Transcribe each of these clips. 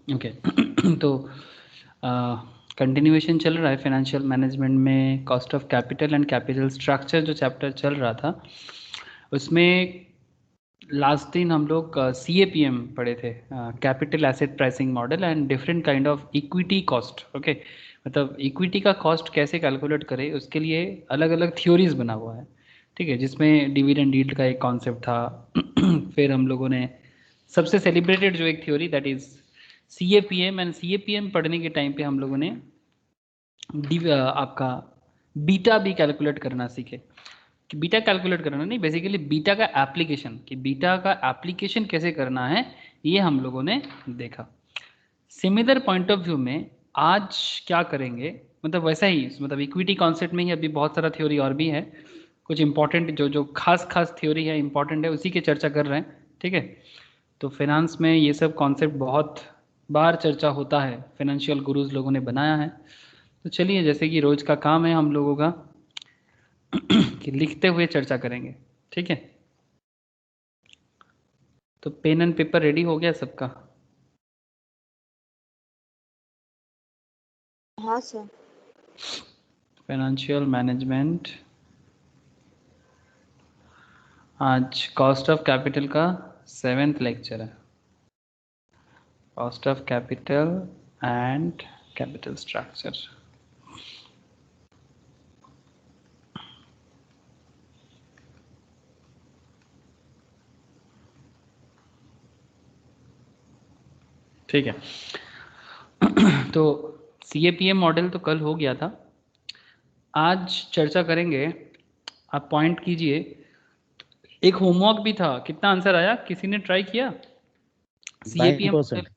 Okay तो continuation चल रहा है फाइनेंशियल मैनेजमेंट में, cost of capital and capital structure जो चैप्टर चल रहा था उसमें लास्ट दिन हम लोग CAPM पढ़े थे, capital asset pricing model and different kind of equity cost. Okay, मतलब इक्विटी का कॉस्ट कैसे कैलकुलेट करें उसके लिए अलग अलग थ्योरीज बना हुआ है, ठीक है, जिसमें डिविडेंड यील्ड का एक कॉन्सेप्ट था फिर हम लोगों ने सबसे सेलिब्रेटेड जो एक theory that is CAPM, and CAPM पढ़ने के टाइम पे हम लोगों ने आपका बीटा भी कैलकुलेट करना सीखे। कि बीटा कैलकुलेट करना नहीं, बेसिकली बीटा का एप्लीकेशन, कि बीटा का एप्लीकेशन कैसे करना है ये हम लोगों ने देखा। सिमिलर पॉइंट ऑफ व्यू में आज क्या करेंगे, मतलब वैसा ही, मतलब इक्विटी कॉन्सेप्ट में ही अभी बहुत सारा थ्योरी और भी है, कुछ इंपॉर्टेंट जो जो खास खास थ्योरी है, इंपॉर्टेंट है, उसी की चर्चा कर रहे हैं, ठीक है। तो फाइनेंस में ये सब कॉन्सेप्ट बहुत बार चर्चा होता है, फाइनेंशियल गुरुज लोगों ने बनाया है। तो चलिए, जैसे कि रोज का काम है हम लोगों का कि लिखते हुए चर्चा करेंगे, ठीक है। तो पेन एंड पेपर रेडी हो गया सबका? हाँ सर। फाइनेंशियल मैनेजमेंट, आज कॉस्ट ऑफ कैपिटल का 7th लेक्चर है, cost of capital and capital structure. ठीक है तो CAPM मॉडल तो कल हो गया था, आज चर्चा करेंगे। आप पॉइंट कीजिए। एक होमवर्क भी था, कितना आंसर आया, किसी ने ट्राई किया? CAPM model, 9%।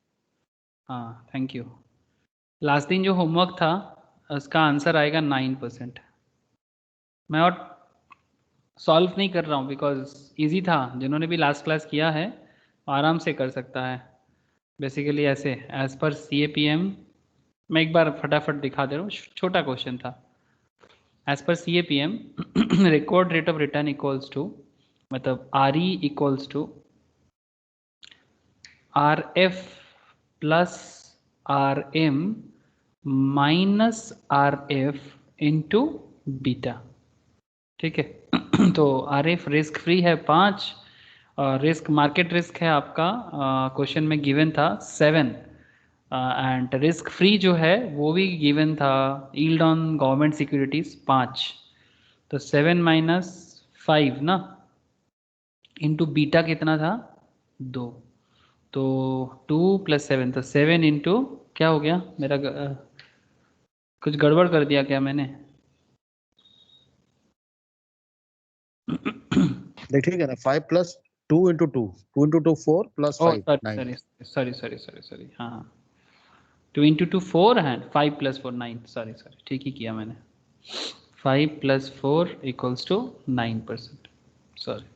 हाँ थैंक यू। लास्ट दिन जो होमवर्क था उसका आंसर आएगा 9%। मैं और सॉल्व नहीं कर रहा हूँ बिकॉज इजी था, जिन्होंने भी लास्ट क्लास किया है आराम से कर सकता है। बेसिकली ऐसे एज पर CAPM, मैं एक बार फटाफट दिखा दे रहा हूँ, छोटा क्वेश्चन था। As per CAPM required rate of return equals to, मतलब RE equals to RF plus RM minus RF into beta, ठीक है तो RF रिस्क फ्री है 5, और रिस्क मार्केट रिस्क है आपका, क्वेश्चन में गिवन था 7, एंड रिस्क फ्री जो है वो भी गिवन था, यील्ड ऑन गवर्नमेंट सिक्योरिटीज 5, तो 7 माइनस 5 ना, इंटू बीटा कितना था 2, तो 2 प्लस 7, तो 7 इंटू क्या हो गया मेरा, कुछ गड़बड़ कर दिया क्या मैंने? देखिएगा ना, 5 प्लस 2 इंटू 2, 2 इंटू 2 4 प्लस ओ 5 9। सॉरी हाँ हाँ, 2 इंटू 2 4 है, 5 प्लस 4 9, सॉरी ठीक ही किया मैंने। 5 प्लस 4 इक्वल्स टू 9%, सॉरी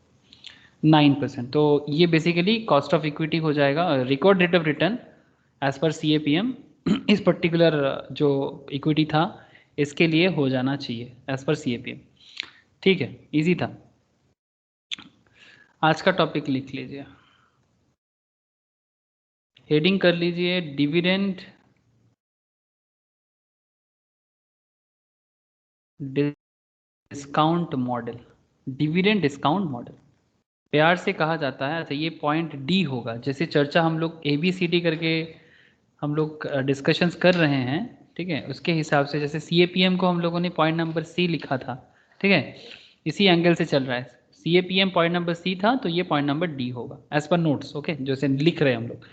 9%। तो ये बेसिकली कॉस्ट ऑफ इक्विटी हो जाएगा, required rate of return as per CAPM इस पर्टिकुलर जो इक्विटी था इसके लिए हो जाना चाहिए एज पर CAPM, ठीक है, इजी था। आज का टॉपिक लिख लीजिए, हेडिंग कर लीजिए dividend discount model. Dividend discount model प्यार से कहा जाता है, अच्छा ये पॉइंट D होगा, जैसे चर्चा हम लोग ABCD करके हम लोग डिस्कशंस कर रहे हैं, ठीक है, उसके हिसाब से जैसे CAPM को हम लोगों ने पॉइंट नंबर C लिखा था, ठीक है, इसी एंगल से चल रहा है। CAPM पॉइंट नंबर C था, तो ये पॉइंट नंबर D होगा एज पर नोट्स, ओके, जैसे लिख रहे हैं हम लोग।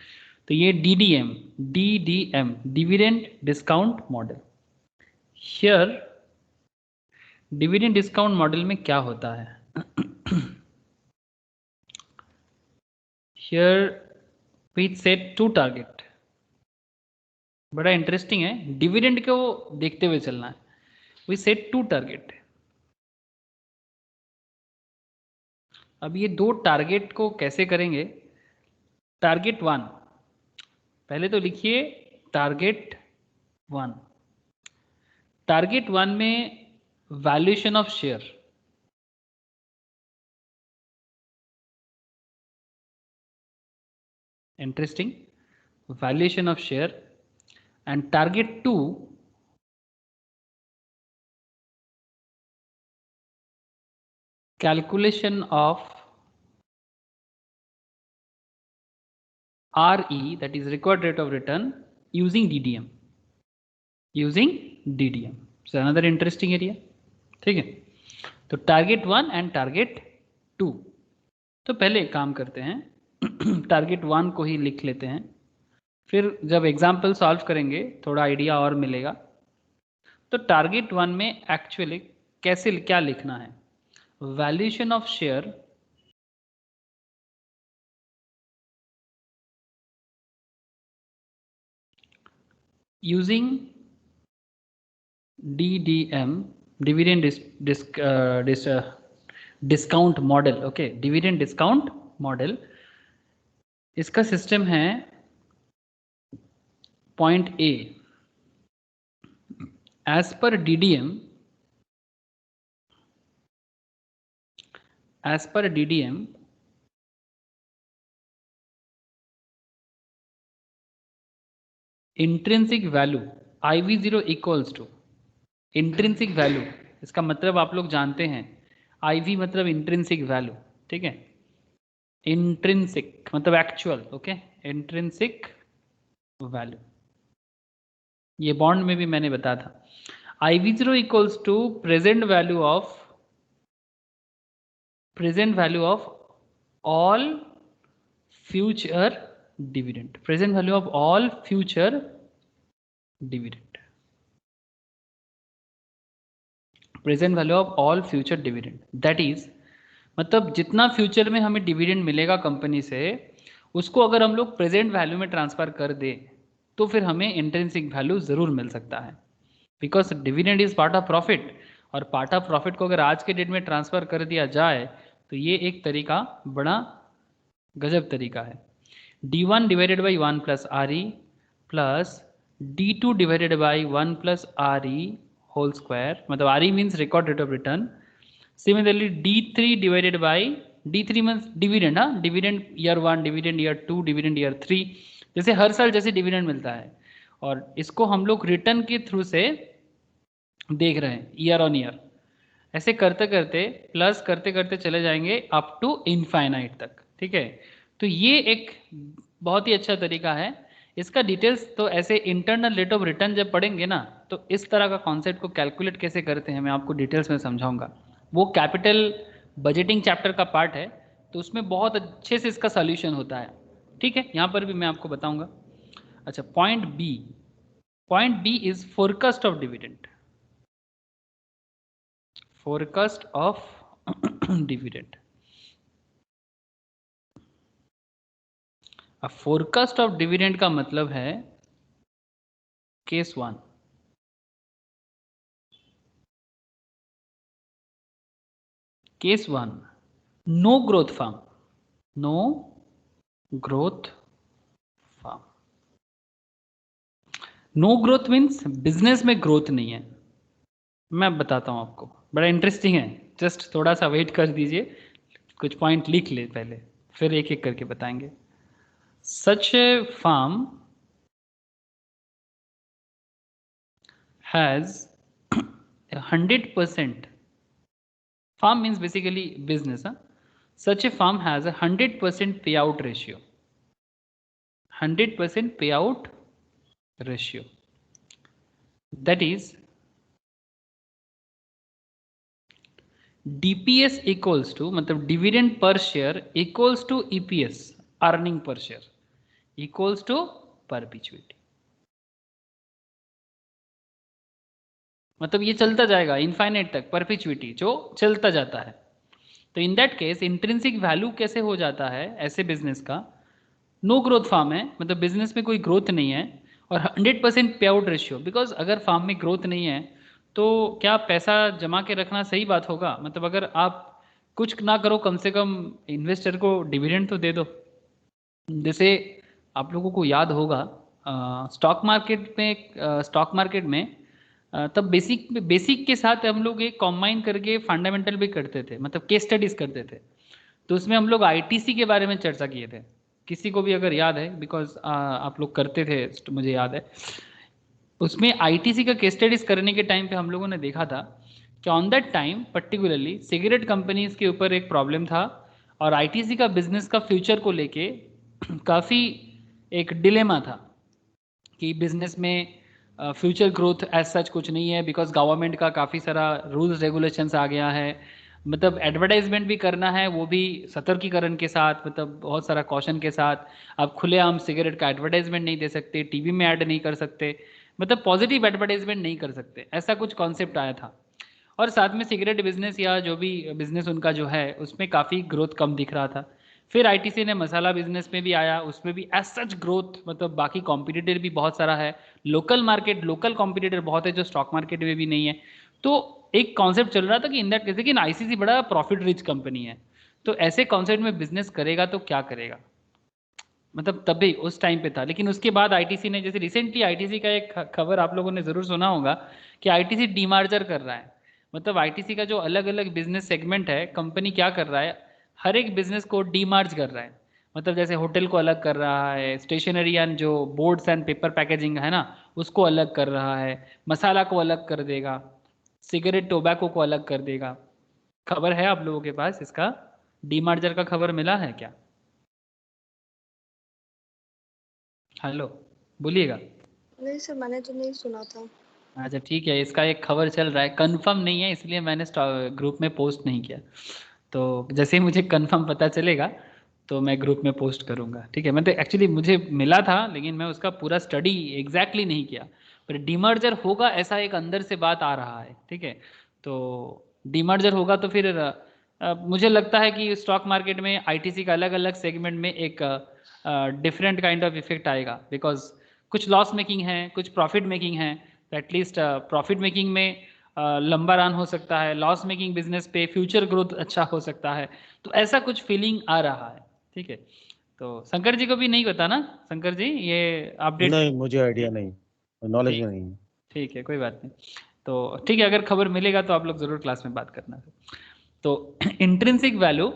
तो ये DDM dividend discount model. Here dividend discount model में क्या होता है, हियर वी सेट 2 टारगेट। बड़ा इंटरेस्टिंग है, डिविडेंड को देखते हुए चलना है। We set 2 target. अब ये 2 टारगेट को कैसे करेंगे? टारगेट 1, पहले तो लिखिए टारगेट 1। टारगेट 1 में valuation of share, interesting, valuation of share, and target 2 calculation of RE, that is required rate of return, using DDM. So another interesting area. ठीक है, तो टारगेट 1 एंड टारगेट 2. तो पहले एक काम करते हैं टारगेट 1 को ही लिख लेते हैं, फिर जब एग्जाम्पल सॉल्व करेंगे थोड़ा आइडिया और मिलेगा. तो टारगेट 1 में एक्चुअली कैसे क्या लिखना है? Valuation of share using DDM, dividend discount model. Okay, dividend discount model. इसका सिस्टम है point A, as per DDM, intrinsic value IV0 equals to intrinsic value. इसका मतलब आप लोग जानते हैं, IV मतलब इंट्रिंसिक वैल्यू. ठीक है, इंट्रिंसिक मतलब एक्चुअल. ओके, इंट्रिंसिक वैल्यू, ये बॉन्ड में भी मैंने बताया था. IV0 equals to present value of all future dividend. Present value of all future dividend. Present value of all future dividend, that is मतलब जितना फ्यूचर में हमें डिविडेंड मिलेगा कंपनी से, उसको अगर हम लोग प्रेजेंट वैल्यू में ट्रांसफर कर दे तो फिर हमें इंट्रिंसिक वैल्यू जरूर मिल सकता है, because dividend is part of profit. और पार्ट ऑफ प्रॉफिट को अगर आज के डेट में ट्रांसफर कर दिया जाए तो ये एक तरीका बड़ा गजब तरीका है. D1 divided by 1 plus RE plus D2 divided by 1 plus RE whole square, मतलब RE means record rate of return. Similarly D3 divided by D3 means dividend. हाँ, dividend year 1, dividend year 2, dividend year 3, जैसे हर साल जैसे dividend मिलता है. और इसको हम लोग रिटर्न के थ्रू से देख रहे हैं ईयर ऑन ईयर. ऐसे करते करते प्लस करते करते चले जाएंगे अप टू इनफाइनाइट तक. ठीक है, तो ये एक बहुत ही अच्छा तरीका है. इसका डिटेल्स तो ऐसे इंटरनल रेट ऑफ रिटर्न जब पढ़ेंगे ना, तो इस तरह का कॉन्सेप्ट को कैलकुलेट कैसे करते हैं मैं आपको डिटेल्स में समझाऊंगा. वो कैपिटल बजटिंग चैप्टर का पार्ट है, तो उसमें बहुत अच्छे से इसका सॉल्यूशन होता है. ठीक है, यहाँ पर भी मैं आपको बताऊंगा. अच्छा, point B is forecast of dividend. Forecast of dividend. अब फोरकास्ट ऑफ डिविडेंड का मतलब है case 1. Case 1, no growth firm. No growth firm. No growth means business में ग्रोथ नहीं है. मैं बताता हूं आपको, बड़ा इंटरेस्टिंग है. जस्ट थोड़ा सा वेट कर दीजिए, कुछ पॉइंट लिख ले पहले, फिर एक एक करके बताएंगे. सच a farm has 100%. Farm means basically business. Such a farm has a 100% payout ratio. 100% payout ratio. That is DPS equals to, मतलब dividend per share equals to EPS, earning per share, equals to perpetuity. मतलब ये चलता जाएगा infinite तक, परपिचुइटी जो चलता जाता है. तो इन दैट केस इंट्रिंसिक वैल्यू कैसे हो जाता है ऐसे बिजनेस का? नो ग्रोथ फार्म है, मतलब बिजनेस में कोई ग्रोथ नहीं है, और 100% पे आउट रेशियो. बिकॉज अगर फार्म में ग्रोथ नहीं है तो क्या पैसा जमा के रखना सही बात होगा? मतलब अगर आप कुछ ना करो, कम से कम इन्वेस्टर को डिविडेंड तो दे दो. जैसे आप लोगों को याद होगा स्टॉक मार्केट में तब बेसिक के साथ हम लोग एक कॉम्बाइन करके फंडामेंटल भी करते थे, मतलब केस स्टडीज करते थे. तो उसमें हम लोग ITC के बारे में चर्चा किए थे किसी को भी अगर याद है, बिकॉज आप लोग करते थे तो मुझे याद है, उसमें आईटीसी का केस स्टडीज करने के टाइम पे हम लोगों ने देखा था कि on that time particularly cigarette companies के ऊपर एक प्रॉब्लम था और आईटीसी का बिजनेस का फ्यूचर को लेके काफ़ी एक डिलेमा था कि बिजनेस में फ्यूचर ग्रोथ एज सच कुछ नहीं है, बिकॉज गवर्नमेंट का काफ़ी सारा रूल्स रेगुलेशंस आ गया है। मतलब एडवर्टाइजमेंट भी करना है, वो भी सतर्कीकरण के साथ, मतलब बहुत सारा कॉशन के साथ। आप खुलेआम सिगरेट का एडवर्टाइजमेंट नहीं दे सकते, टीवी में ऐड नहीं कर सकते, मतलब पॉजिटिव एडवर्टाइजमेंट नहीं कर सकते, ऐसा कुछ कॉन्सेप्ट आया था। और साथ में सिगरेट बिजनेस या जो भी बिजनेस उनका जो है उसमें काफ़ी ग्रोथ कम दिख रहा था। फिर आईटीसी ने मसाला बिजनेस में भी आया, उसमें भी एज सच ग्रोथ, मतलब बाकी कॉम्पिटिटर भी बहुत सारा है, लोकल मार्केट, लोकल कॉम्पिटिटर बहुत है जो स्टॉक मार्केट में भी नहीं है। तो एक कॉन्सेप्ट चल रहा था कि इन दैट केस, लेकिन आईसीसी बड़ा प्रॉफिट रिच कंपनी है, तो ऐसे कॉन्सेप्ट में बिजनेस करेगा तो क्या करेगा, मतलब तभी उस टाइम पे था। लेकिन उसके बाद आईटीसी ने, जैसे रिसेंटली आईटीसी का एक खबर आप लोगों ने जरूर सुना होगा कि आईटीसी डीमार्जर कर रहा है। मतलब आईटीसी का जो अलग अलग बिजनेस सेगमेंट है, कंपनी क्या कर रहा है, हर एक बिजनेस को डीमार्ज कर रहा है। मतलब जैसे होटल को अलग कर रहा है, स्टेशनरी एंड जो बोर्ड्स एंड पेपर पैकेजिंग है ना उसको अलग कर रहा है, मसाला को अलग कर देगा, सिगरेट टोबैको को अलग कर देगा। खबर है आप लोगों के पास इसका, डीमार्जर का खबर मिला है क्या? हेलो, बोलिएगा। नहीं सर, मैंने तो नहीं सुना था। अच्छा ठीक है, इसका एक खबर चल रहा है, कंफर्म नहीं है इसलिए मैंने ग्रुप में पोस्ट नहीं किया। तो जैसे ही मुझे कंफर्म पता चलेगा तो मैं ग्रुप में पोस्ट करूंगा, ठीक है। मैं तो एक्चुअली मुझे मिला था लेकिन मैं उसका पूरा स्टडी एग्जैक्टली नहीं किया, पर डीमर्जर होगा ऐसा एक अंदर से बात आ रहा है, ठीक है। तो डीमर्जर होगा तो फिर मुझे लगता है कि स्टॉक मार्केट में आईटीसी का अलग अलग सेगमेंट में एक डिफरेंट काइंड ऑफ इफेक्ट आएगा, बिकॉज कुछ लॉस मेकिंग है, कुछ प्रॉफिट मेकिंग है। तो एटलीस्ट प्रॉफिट मेकिंग में लंबा रन हो सकता है, लॉस मेकिंग बिजनेस पे फ्यूचर ग्रोथ अच्छा हो सकता है। तो ऐसा कुछ फीलिंग आ रहा है, ठीक है। तो शंकर जी को भी नहीं पता ना, शंकर जी ये अपडेट? नहीं, मुझे आइडिया नहीं, नॉलेज ठीक, में नहीं है। ठीक है, कोई बात नहीं। तो ठीक है, अगर खबर मिलेगा तो आप लोग जरूर क्लास में बात करना। तो इंट्रिंसिक वैल्यू,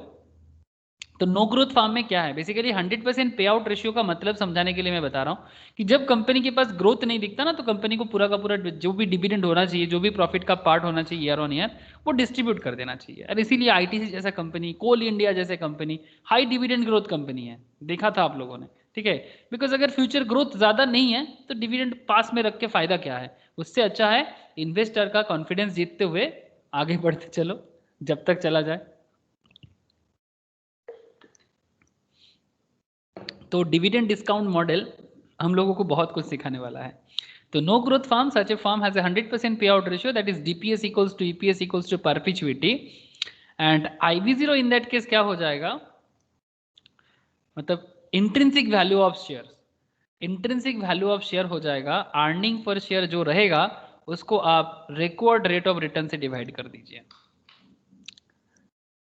तो नो ग्रोथ फार्म में क्या है, बेसिकली 100% पे आउट रेशियो का मतलब समझाने के लिए मैं बता रहा हूं कि जब कंपनी के पास ग्रोथ नहीं दिखता ना तो कंपनी को पूरा का पूरा जो भी डिविडेंड होना चाहिए, जो भी प्रॉफिट का पार्ट होना चाहिए ईयर ऑन ईयर, वो डिस्ट्रीब्यूट कर देना चाहिए। और इसीलिए आईटीसी जैसा कंपनी, कोल इंडिया जैसे company high dividend growth company है, देखा था आप लोगों ने, ठीक है। बिकॉज अगर फ्यूचर ग्रोथ ज्यादा नहीं है तो डिविडेंड पास में रख के फायदा क्या है, उससे अच्छा है इन्वेस्टर का कॉन्फिडेंस जीतते हुए आगे बढ़ते चलो जब तक चला जाए। तो डिविडेंड डिस्काउंट मॉडल हम लोगों को बहुत कुछ सिखाने वाला है। तो no growth firm, such a firm has 100% पे out ratio, that is DPS equals to EPS equals to perpetuity. And IV0 in that case क्या हो जाएगा, मतलब intrinsic value of share, intrinsic value of share हो जाएगा, earning per share जो रहेगा उसको आप रिक्वायर्ड रेट ऑफ रिटर्न से डिवाइड कर दीजिए।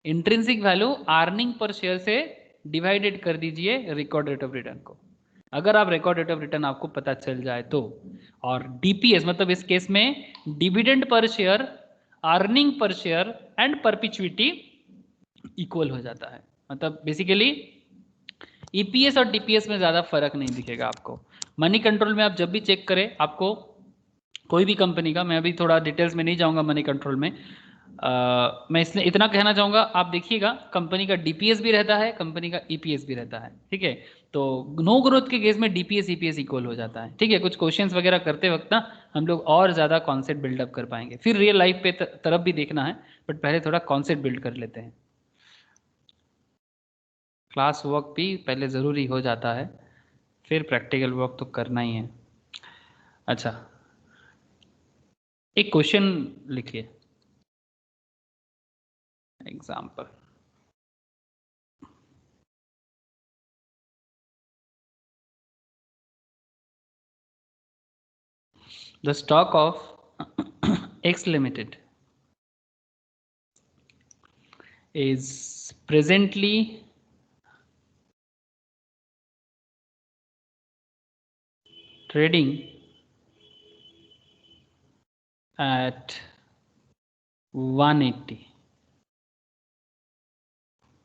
Intrinsic value earning per share से डिवाइडेड कर दीजिए रिकॉर्ड रेट ऑफ रिटर्न को, अगर आप रिकॉर्ड रेट ऑफ रिटर्न आपको पता चल जाए तो। और डीपीएस मतलब इस केस में dividend per share, earning per share and perpetuity equal हो जाता है। मतलब बेसिकली ईपीएस और डीपीएस में ज्यादा फर्क नहीं दिखेगा आपको। मनी कंट्रोल में आप जब भी चेक करें, आपको कोई भी कंपनी का, मैं अभी थोड़ा डिटेल्स में नहीं जाऊंगा मनी कंट्रोल में, मैं इसलिए इतना कहना चाहूंगा, आप देखिएगा कंपनी का डीपीएस भी रहता है, कंपनी का ईपीएस भी रहता है, ठीक है। तो नो ग्रोथ के केस में डीपीएस ईपीएस इक्वल हो जाता है, ठीक है। कुछ क्वेश्चंस वगैरह करते वक्त ना हम लोग और ज़्यादा कॉन्सेप्ट बिल्डअप कर पाएंगे, फिर रियल लाइफ पे तरफ भी देखना है, बट पहले थोड़ा कॉन्सेप्ट बिल्ड कर लेते हैं। क्लास वर्क भी पहले ज़रूरी हो जाता है, फिर प्रैक्टिकल वर्क तो करना ही है। अच्छा, एक क्वेश्चन लिखिए, example. The stock of X Limited is presently trading at 180.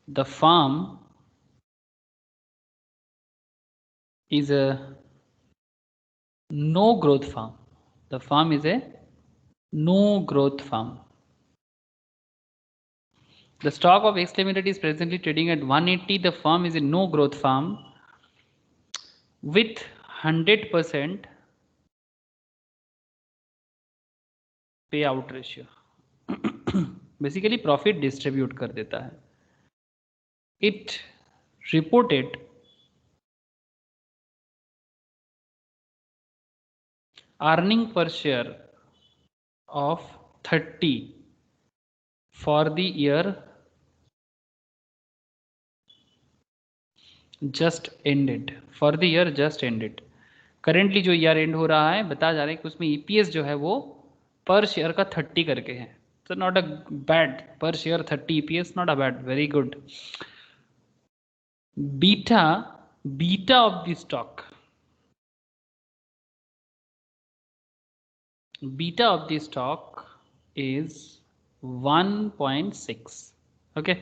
The firm is a no growth firm. The firm is a no growth firm. The stock of X Limited is presently trading at 180. The firm is a no growth firm with 100% payout ratio. Basically profit distribute कर देता है. It reported earning per share of 30 for the year just ended. For the year just ended. Currently जो year and हो रहा है बता जा रहे हैं कि उसमें EPS जो है वो पर शेयर का 30 करके है. So not a bad per share 30 EPS, not a bad, very good. Beta of the stock. Beta of the stock is 1.6. Okay.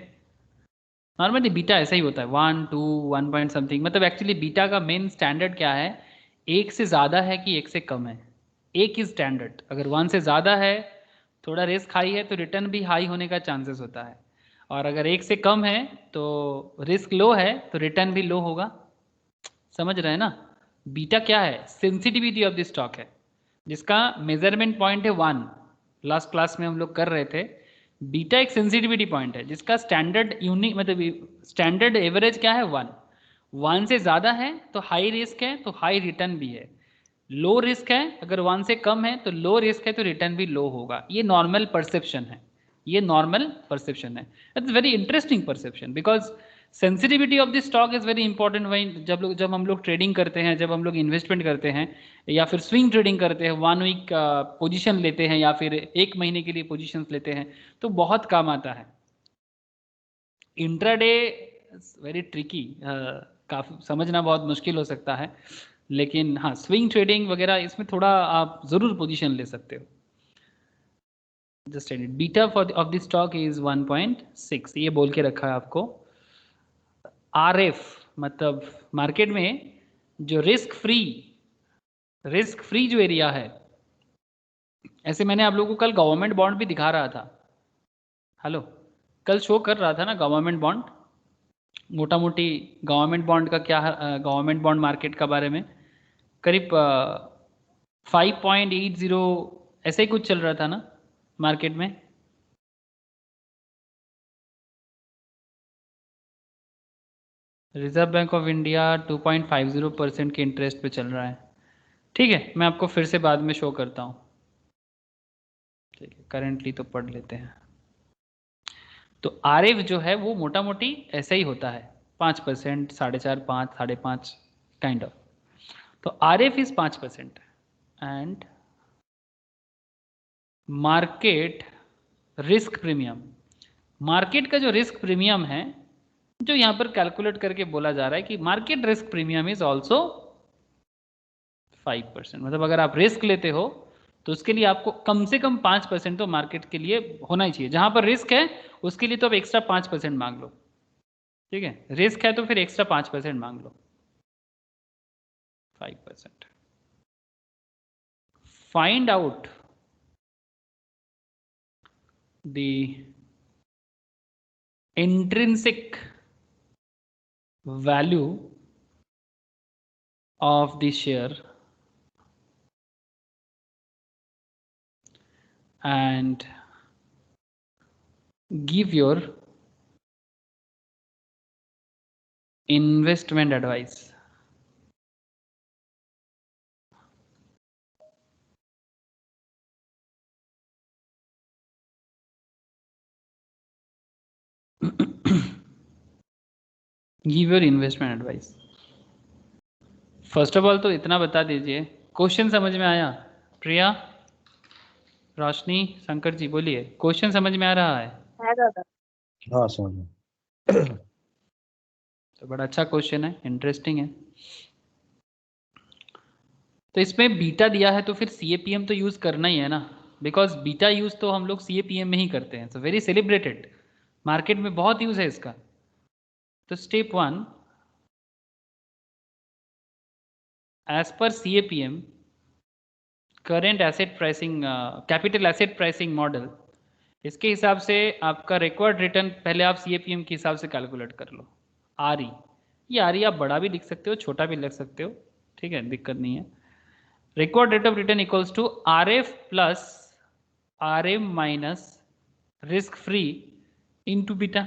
Normally beta ऐसा ही होता है 1 2 1 पॉइंट समथिंग. मतलब एक्चुअली बीटा का मेन स्टैंडर्ड क्या है, एक से ज़्यादा है कि एक से कम है. एक ही स्टैंडर्ड. अगर 1 से ज़्यादा है थोड़ा रिस्क हाई है तो रिटर्न भी हाई होने का चांसेस होता है, और अगर एक से कम है तो रिस्क लो है तो रिटर्न भी लो होगा. समझ रहे हैं ना. बीटा क्या है, सेंसिटिविटी ऑफ द स्टॉक है, जिसका मेजरमेंट पॉइंट है 1. लास्ट क्लास में हम लोग कर रहे थे. बीटा एक सेंसिटिविटी पॉइंट है जिसका स्टैंडर्ड यूनिक मतलब स्टैंडर्ड एवरेज क्या है 1. 1 से ज़्यादा है तो हाई रिस्क है तो हाई रिटर्न भी है. लो रिस्क है, अगर 1 से कम है तो लो रिस्क है तो रिटर्न भी लो होगा. ये नॉर्मल परसेप्शन है. ये नॉर्मल परसेप्शन है. It's very interesting perception because sensitivity of the stock is very important. वही जब हम लोग ट्रेडिंग करते हैं, जब हम लोग इन्वेस्टमेंट करते हैं या फिर स्विंग ट्रेडिंग करते हैं, 1 वीक पोजीशन लेते हैं या फिर 1 महीने के लिए पोजीशंस लेते हैं तो बहुत काम आता है. इंट्राडे वेरी ट्रिकी, काफ़ी समझना बहुत मुश्किल हो सकता है, लेकिन हाँ स्विंग ट्रेडिंग वगैरह इसमें थोड़ा आप ज़रूर पोजीशन ले सकते हो. Just edit beta for of the stock is 1.6. ये बोल के रखा है आपको. RF मतलब मार्केट में जो रिस्क फ्री जो एरिया है, ऐसे मैंने आप लोगों को कल गवर्नमेंट बॉन्ड भी दिखा रहा था. हेलो, कल शो कर रहा था ना गवर्नमेंट बॉन्ड. मोटा मोटी गवर्नमेंट बॉन्ड का क्या, गवर्नमेंट बॉन्ड मार्केट का बारे में करीब 5.80 ऐसे ही कुछ चल रहा था ना मार्केट में. रिजर्व बैंक ऑफ इंडिया 2.50% के इंटरेस्ट पे चल रहा है. ठीक है, मैं आपको फिर से बाद में शो करता हूँ. ठीक है, करेंटली तो पढ़ लेते हैं. तो RF जो है वो मोटा मोटी ऐसा ही होता है 5%, 4.5, 5, 5.5 काइंड ऑफ. तो RF is 5% and market risk premium. Market का जो रिस्क प्रीमियम है जो यहाँ पर कैलकुलेट करके बोला जा रहा है कि market risk premium is also 5%. मतलब अगर आप रिस्क लेते हो तो उसके लिए आपको कम से कम 5% तो मार्केट के लिए होना ही चाहिए. जहां पर रिस्क है उसके लिए तो आप एक्स्ट्रा 5% मांग लो. ठीक है, रिस्क है तो फिर एक्स्ट्रा 5% मांग लो. 5%. Find out the intrinsic value of the share and give your investment advice. Give your investment advice. First of all तो इतना बता दीजिए, क्वेश्चन समझ में आया? प्रिया, रोशनी, शंकर जी बोलिए, क्वेश्चन समझ में आ रहा है? हाँ समझ में. तो बड़ा अच्छा क्वेश्चन है, इंटरेस्टिंग है. तो इसमें बीटा दिया है तो फिर CAPM तो यूज़ करना ही है ना, बिकॉज बीटा यूज़ तो हम लोग CAPM में ही करते हैं. तो वेरी सेलिब्रेटेड, मार्केट में बहुत यूज़ है इसका. तो step 1, as per CAPM current asset pricing, capital asset pricing model, इसके हिसाब से आपका रिक्वायर्ड रिटर्न पहले आप CAPM के हिसाब से कैलकुलेट कर लो। RE, ये RE आप बड़ा भी लिख सकते हो, छोटा भी लिख सकते हो, ठीक है, दिक्कत नहीं है। Required rate of return equals to RF plus RM minus risk free into beta,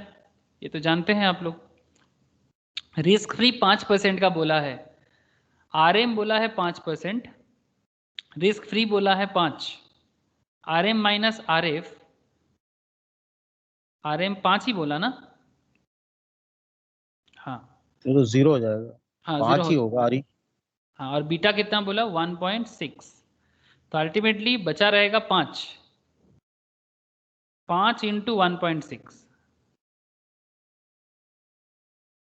ये तो जानते हैं आप लोग। रिस्क फ्री 5% का बोला है, RM बोला है 5%, रिस्क फ्री बोला है 5, RM माइनस RF, RM 5 ही बोला ना, हाँ तो 0 हो जाएगा, हाँ 5 0 ही होगा आरी। हाँ, और बीटा कितना बोला 1.6, तो अल्टीमेटली बचा रहेगा 5 इंटू 1.6,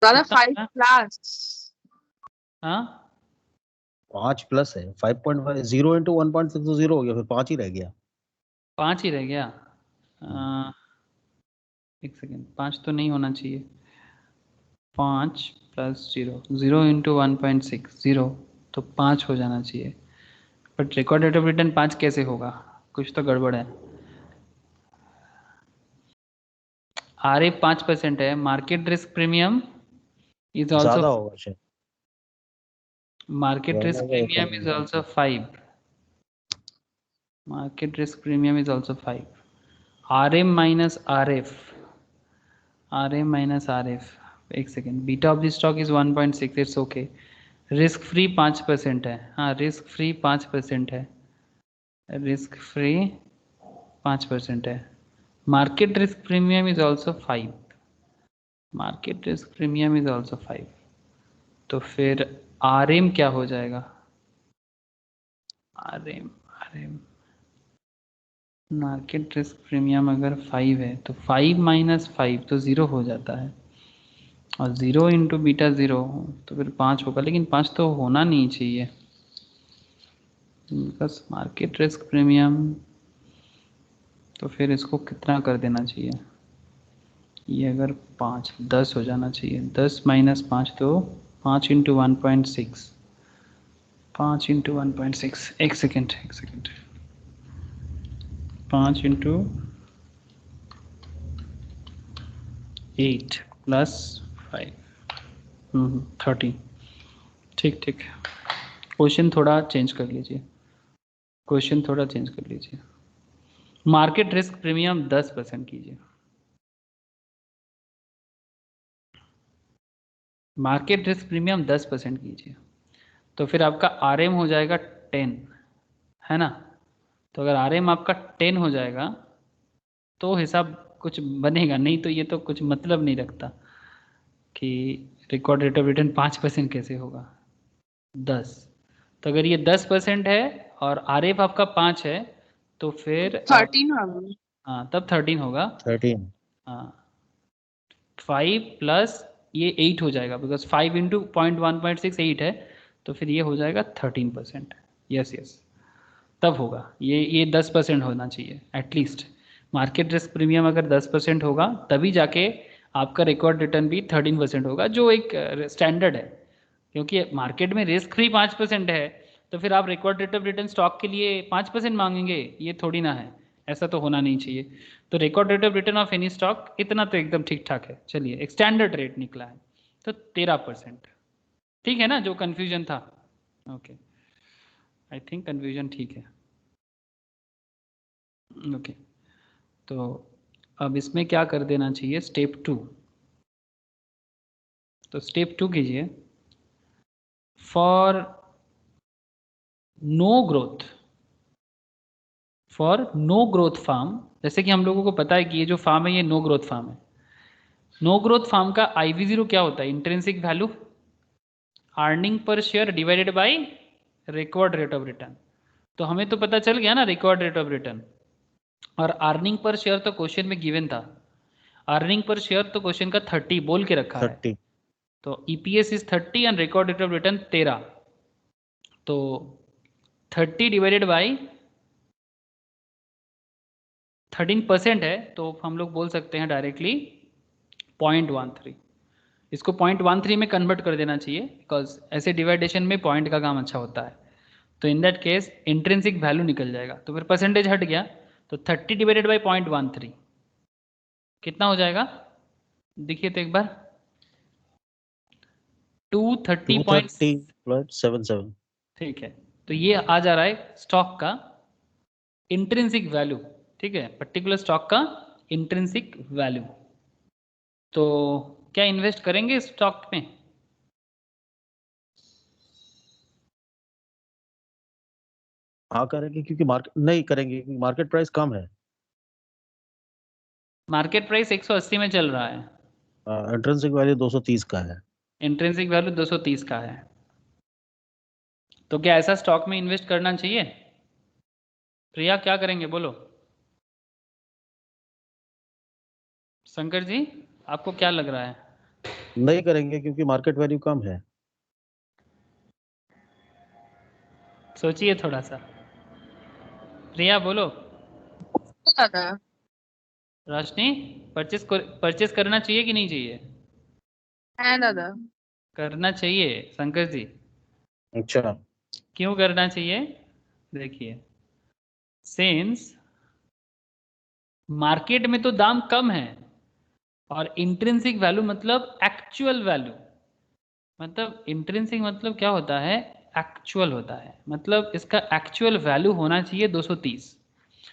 दादा कितना 5 होगा? प्लस हाँ 5 प्लस है 5.5, 0 इंटू 1.6 तो 0 हो गया, फिर 5 ही रह गया। 5 ही रह गया। एक सेकेंड, 5 तो नहीं होना चाहिए, 5 प्लस 0, 0 इंटू 1.6 0, तो 5 हो जाना चाहिए, but record rate of return 5 कैसे होगा, कुछ तो गड़बड़ है। RA 5% है, market risk premium is also, ज्यादा होगा शायद, market ज्यादा risk होगा या premium कम is होगा। also 5, market risk premium is also 5, RM minus RF, RM minus RF, एक second, beta of the stock is 1.6, it's okay. Risk free 5% है, हाँ रिस्क फ्री 5% है, रिस्क फ्री 5% है, market risk premium is also 5, market risk premium is also 5, तो फिर RM क्या हो जाएगा, RM RM market risk premium अगर 5 है तो 5 माइनस 5 तो 0 हो जाता है, और 0 इंटू बीटा 0 तो फिर 5 होगा, लेकिन 5 तो होना नहीं चाहिए, बस मार्केट रिस्क प्रीमियम, तो फिर इसको कितना कर देना चाहिए, ये अगर 5 10 हो जाना चाहिए, 10 माइनस 5 तो 5 इंटू 1.6, 5 इंटू 1.6, एक सेकेंड 5 इंटू 8 प्लस 5, 30, ठीक ठीक, क्वेश्चन थोड़ा चेंज कर लीजिए, क्वेश्चन थोड़ा चेंज कर लीजिए, मार्केट रिस्क प्रीमियम 10% कीजिए, मार्केट रिस्क प्रीमियम 10% कीजिए, तो फिर आपका RM हो जाएगा 10, है ना, तो अगर RM आपका 10 हो जाएगा तो हिसाब कुछ बनेगा, नहीं तो ये तो कुछ मतलब नहीं रखता कि रिकॉर्ड रेट ऑफ रिटर्न 5% कैसे होगा, 10, तो अगर ये 10% है और RF आपका 5 है तो फिर 13 होगा। हाँ तब 13 होगा, 13 हाँ 5 प्लस ये 8 हो जाएगा, बिकॉज 5 इंटू 1.6 8 है, तो फिर ये हो जाएगा 13%, यस यस, तब होगा ये 10% होना चाहिए एटलीस्ट, मार्केट रिस्क प्रीमियम अगर 10% होगा तभी जाके आपका रिकॉर्ड रिटर्न भी 13% होगा, जो एक स्टैंडर्ड है, क्योंकि मार्केट में रिस्क फ्री 5% है, तो फिर आप record rate of return stock के लिए 5% मांगेंगे, ये थोड़ी ना है, ऐसा तो होना नहीं चाहिए, तो record rate of return of any stock इतना तो एकदम ठीक ठाक है, चलिए एक स्टैंडर्ड रेट निकला है, तो 13%, ठीक है ना, जो कन्फ्यूजन था, ओके, आई थिंक कन्फ्यूजन ठीक है, ओके, तो अब इसमें क्या कर देना चाहिए, स्टेप 2, तो स्टेप 2 कीजिए, for no growth, for no growth firm, जैसे कि हम लोगों को पता है कि ये जो फार्म है ये नो ग्रोथ फार्म है, नो ग्रोथ फार्म का IV0 क्या होता है, intrinsic value, earning per share divided by record rate of return, तो हमें तो पता चल गया ना रिकॉर्ड रेट ऑफ रिटर्न, और अर्निंग पर शेयर तो क्वेश्चन में गिवन था, अर्निंग पर शेयर तो क्वेश्चन का 30 बोल के रखा है, 30 तो EPS is 30 and record rate of return 13, तो 30 डिवाइडेड बाई 13% है, तो हम लोग बोल सकते हैं डायरेक्टली 0.13, इसको 0.13 में कन्वर्ट कर देना चाहिए, बिकॉज ऐसे डिवाइडेशन में पॉइंट का काम अच्छा होता है। तो इन दैट केस इंट्रिंसिक वैल्यू निकल जाएगा, तो फिर परसेंटेज हट गया, तो 30 डिवाइडेड बाई 0.13 कितना हो जाएगा, देखिए तो एक बार, 230.77। ठीक है, तो ये आ जा रहा है स्टॉक का इंट्रिंसिक वैल्यू, ठीक है, पर्टिकुलर स्टॉक का इंट्रिंसिक वैल्यू। तो क्या इन्वेस्ट करेंगे इस स्टॉक में? हाँ करेंगे, क्योंकि मार्केट नहीं करेंगे क्योंकि मार्केट प्राइस कम है। मार्केट प्राइस 180 में चल रहा है, इंट्रिंसिक वैल्यू 230 का है। इंट्रिंसिक वैल्यू 230 का है, तो क्या ऐसा स्टॉक में इन्वेस्ट करना चाहिए? प्रिया क्या करेंगे बोलो? शंकर जी आपको क्या लग रहा है? नहीं करेंगे क्योंकि मार्केट वैल्यू कम है। सोचिए थोड़ा सा, प्रिया बोलो। दादा। रोशनी, परचेस करना चाहिए कि नहीं चाहिए? है दादा। करना चाहिए शंकर जी। अच्छा। क्यों करना चाहिए? देखिए, सिंस मार्केट में तो दाम कम है, और इंट्रिंसिक वैल्यू मतलब एक्चुअल वैल्यू, मतलब इंट्रिंसिक मतलब क्या होता है, एक्चुअल होता है, मतलब इसका एक्चुअल वैल्यू होना चाहिए 230,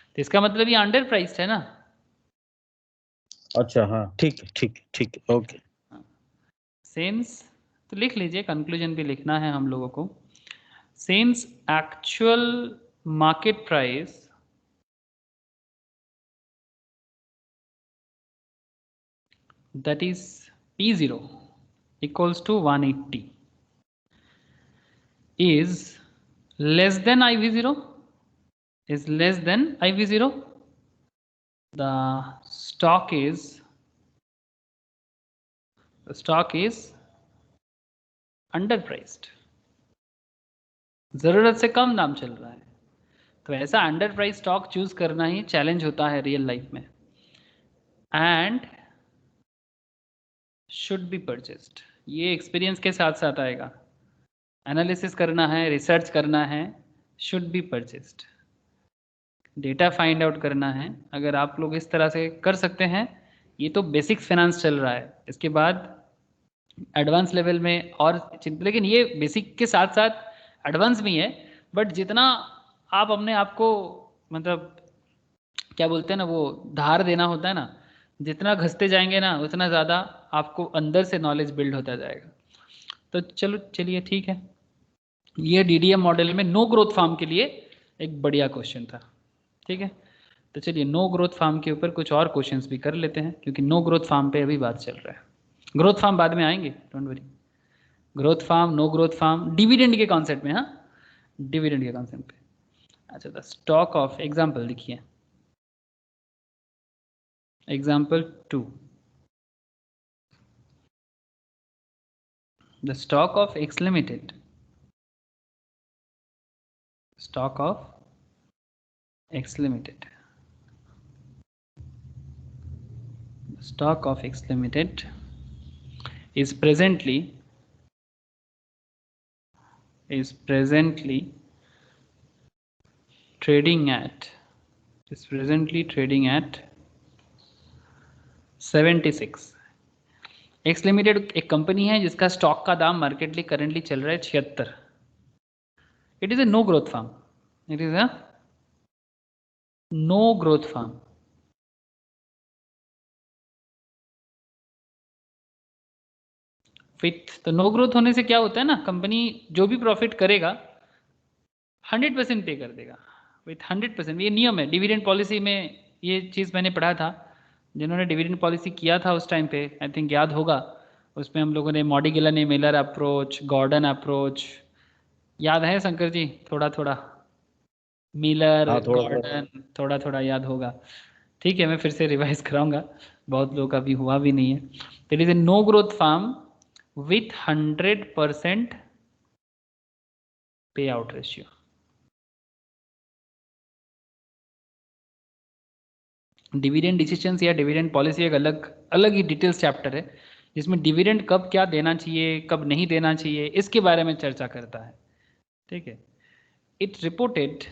तो इसका मतलब ये अंडर प्राइस्ड है ना। अच्छा हाँ ठीक है ठीक है ठीक है ओके। सिंस, तो लिख लीजिए, कंक्लूजन भी लिखना है हम लोगों को। Since actual market price that is P0 equals to 180 is less than IV0, is less than IV0, the stock is underpriced, जरूरत से कम दाम चल रहा है, तो ऐसा अंडर प्राइस स्टॉक चूज करना ही चैलेंज होता है रियल लाइफ में, एंड शुड बी परचेस्ड। ये एक्सपीरियंस के साथ साथ आएगा, एनालिसिस करना है, रिसर्च करना है, should be purchased, data find out करना है। अगर आप लोग इस तरह से कर सकते हैं, ये तो बेसिक फाइनेंस चल रहा है, इसके बाद एडवांस लेवल में और लेकिन ये बेसिक के साथ साथ एडवांस भी है, बट जितना आप अपने आप को, मतलब क्या बोलते हैं ना, वो धार देना होता है ना, जितना घसते जाएंगे ना उतना ज़्यादा आपको अंदर से नॉलेज बिल्ड होता जाएगा। तो चलो चलिए ठीक है, ये डीडीएम मॉडल में नो ग्रोथ फार्म के लिए एक बढ़िया क्वेश्चन था, ठीक है। तो चलिए नो ग्रोथ फार्म के ऊपर कुछ और क्वेश्चंस भी कर लेते हैं, क्योंकि नो ग्रोथ फार्म पे अभी बात चल रहा है, ग्रोथ फार्म बाद में आएंगे, don't worry. Growth firm, no growth firm, dividend के कॉन्सेप्ट में, हाँ डिविडेंड के कॉन्सेप्ट पे। अच्छा, द स्टॉक ऑफ, एग्जाम्पल लिखिए, example 2, the stock of X limited, stock of X Limited, stock of X Limited is presently trading at 76। X limited एक company है जिसका स्टॉक का दाम मार्केटली करंटली चल रहा है 76। It is a no growth firm, it is a no growth firm. With तो no growth होने से क्या होता है ना, कंपनी जो भी प्रॉफिट करेगा 100% पे कर देगा, विथ 100%। ये नियम है डिविडेंड पॉलिसी में, ये चीज़ मैंने पढ़ा था, जिन्होंने डिविडेंड पॉलिसी किया था उस टाइम पे, आई थिंक याद होगा, उसमें हम लोगों ने मॉडिगिलन मिलर अप्रोच, गॉर्डन अप्रोच, याद है शंकर जी? थोड़ा थोड़ा मिलर, हाँ थोड़ा थोड़ा। गॉर्डन, थोड़ा थोड़ा याद होगा, ठीक है, मैं फिर से रिवाइज कराऊंगा, बहुत लोग का भी हुआ भी नहीं है। तो it is a no growth firm with 100% पे आउट रेशियो। डिविडेंड डिसीजंस या डिविडेंड पॉलिसी एक अलग अलग ही डिटेल्स चैप्टर है, जिसमें डिविडेंड कब क्या देना चाहिए, कब नहीं देना चाहिए, इसके बारे में चर्चा करता है। ठीक है, इट रिपोर्टेड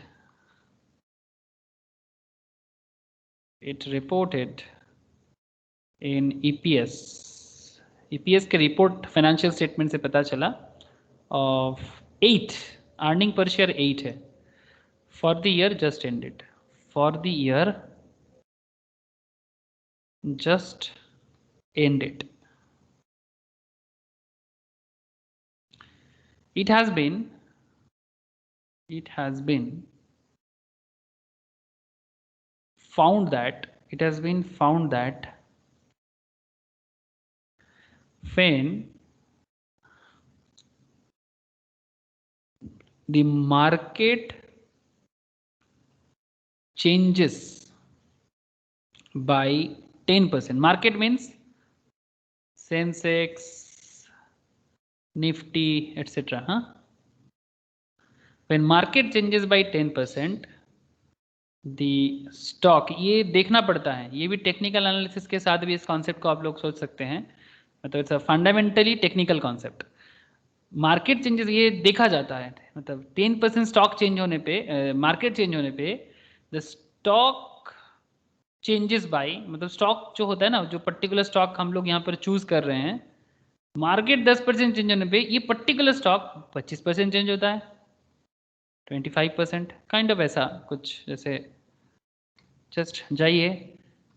इन ईपीएस के रिपोर्ट फाइनेंशियल स्टेटमेंट से पता चला ऑफ 8 अर्निंग पर शेयर 8 है for the year just ended, for the year just ended. It has been found that when the market changes by 10%, market means Sensex, Nifty, etc. When market changes by 10%, the stock, ये देखना पड़ता है, ये भी technical analysis के साथ भी इस कॉन्सेप्ट को आप लोग सोच सकते हैं, मतलब it's a fundamentally technical concept. Market changes ये देखा जाता है, मतलब 10% स्टॉक चेंज होने पे, मार्केट चेंज होने पे द स्टॉक चेंजेस बाय, मतलब स्टॉक जो होता है ना, जो पर्टिकुलर स्टॉक हम लोग यहाँ पर चूज कर रहे हैं, मार्केट 10% चेंज होने पे ये पर्टिकुलर स्टॉक 25% चेंज होता है, 25% काइंड ऑफ ऐसा कुछ। जैसे जस्ट जाइए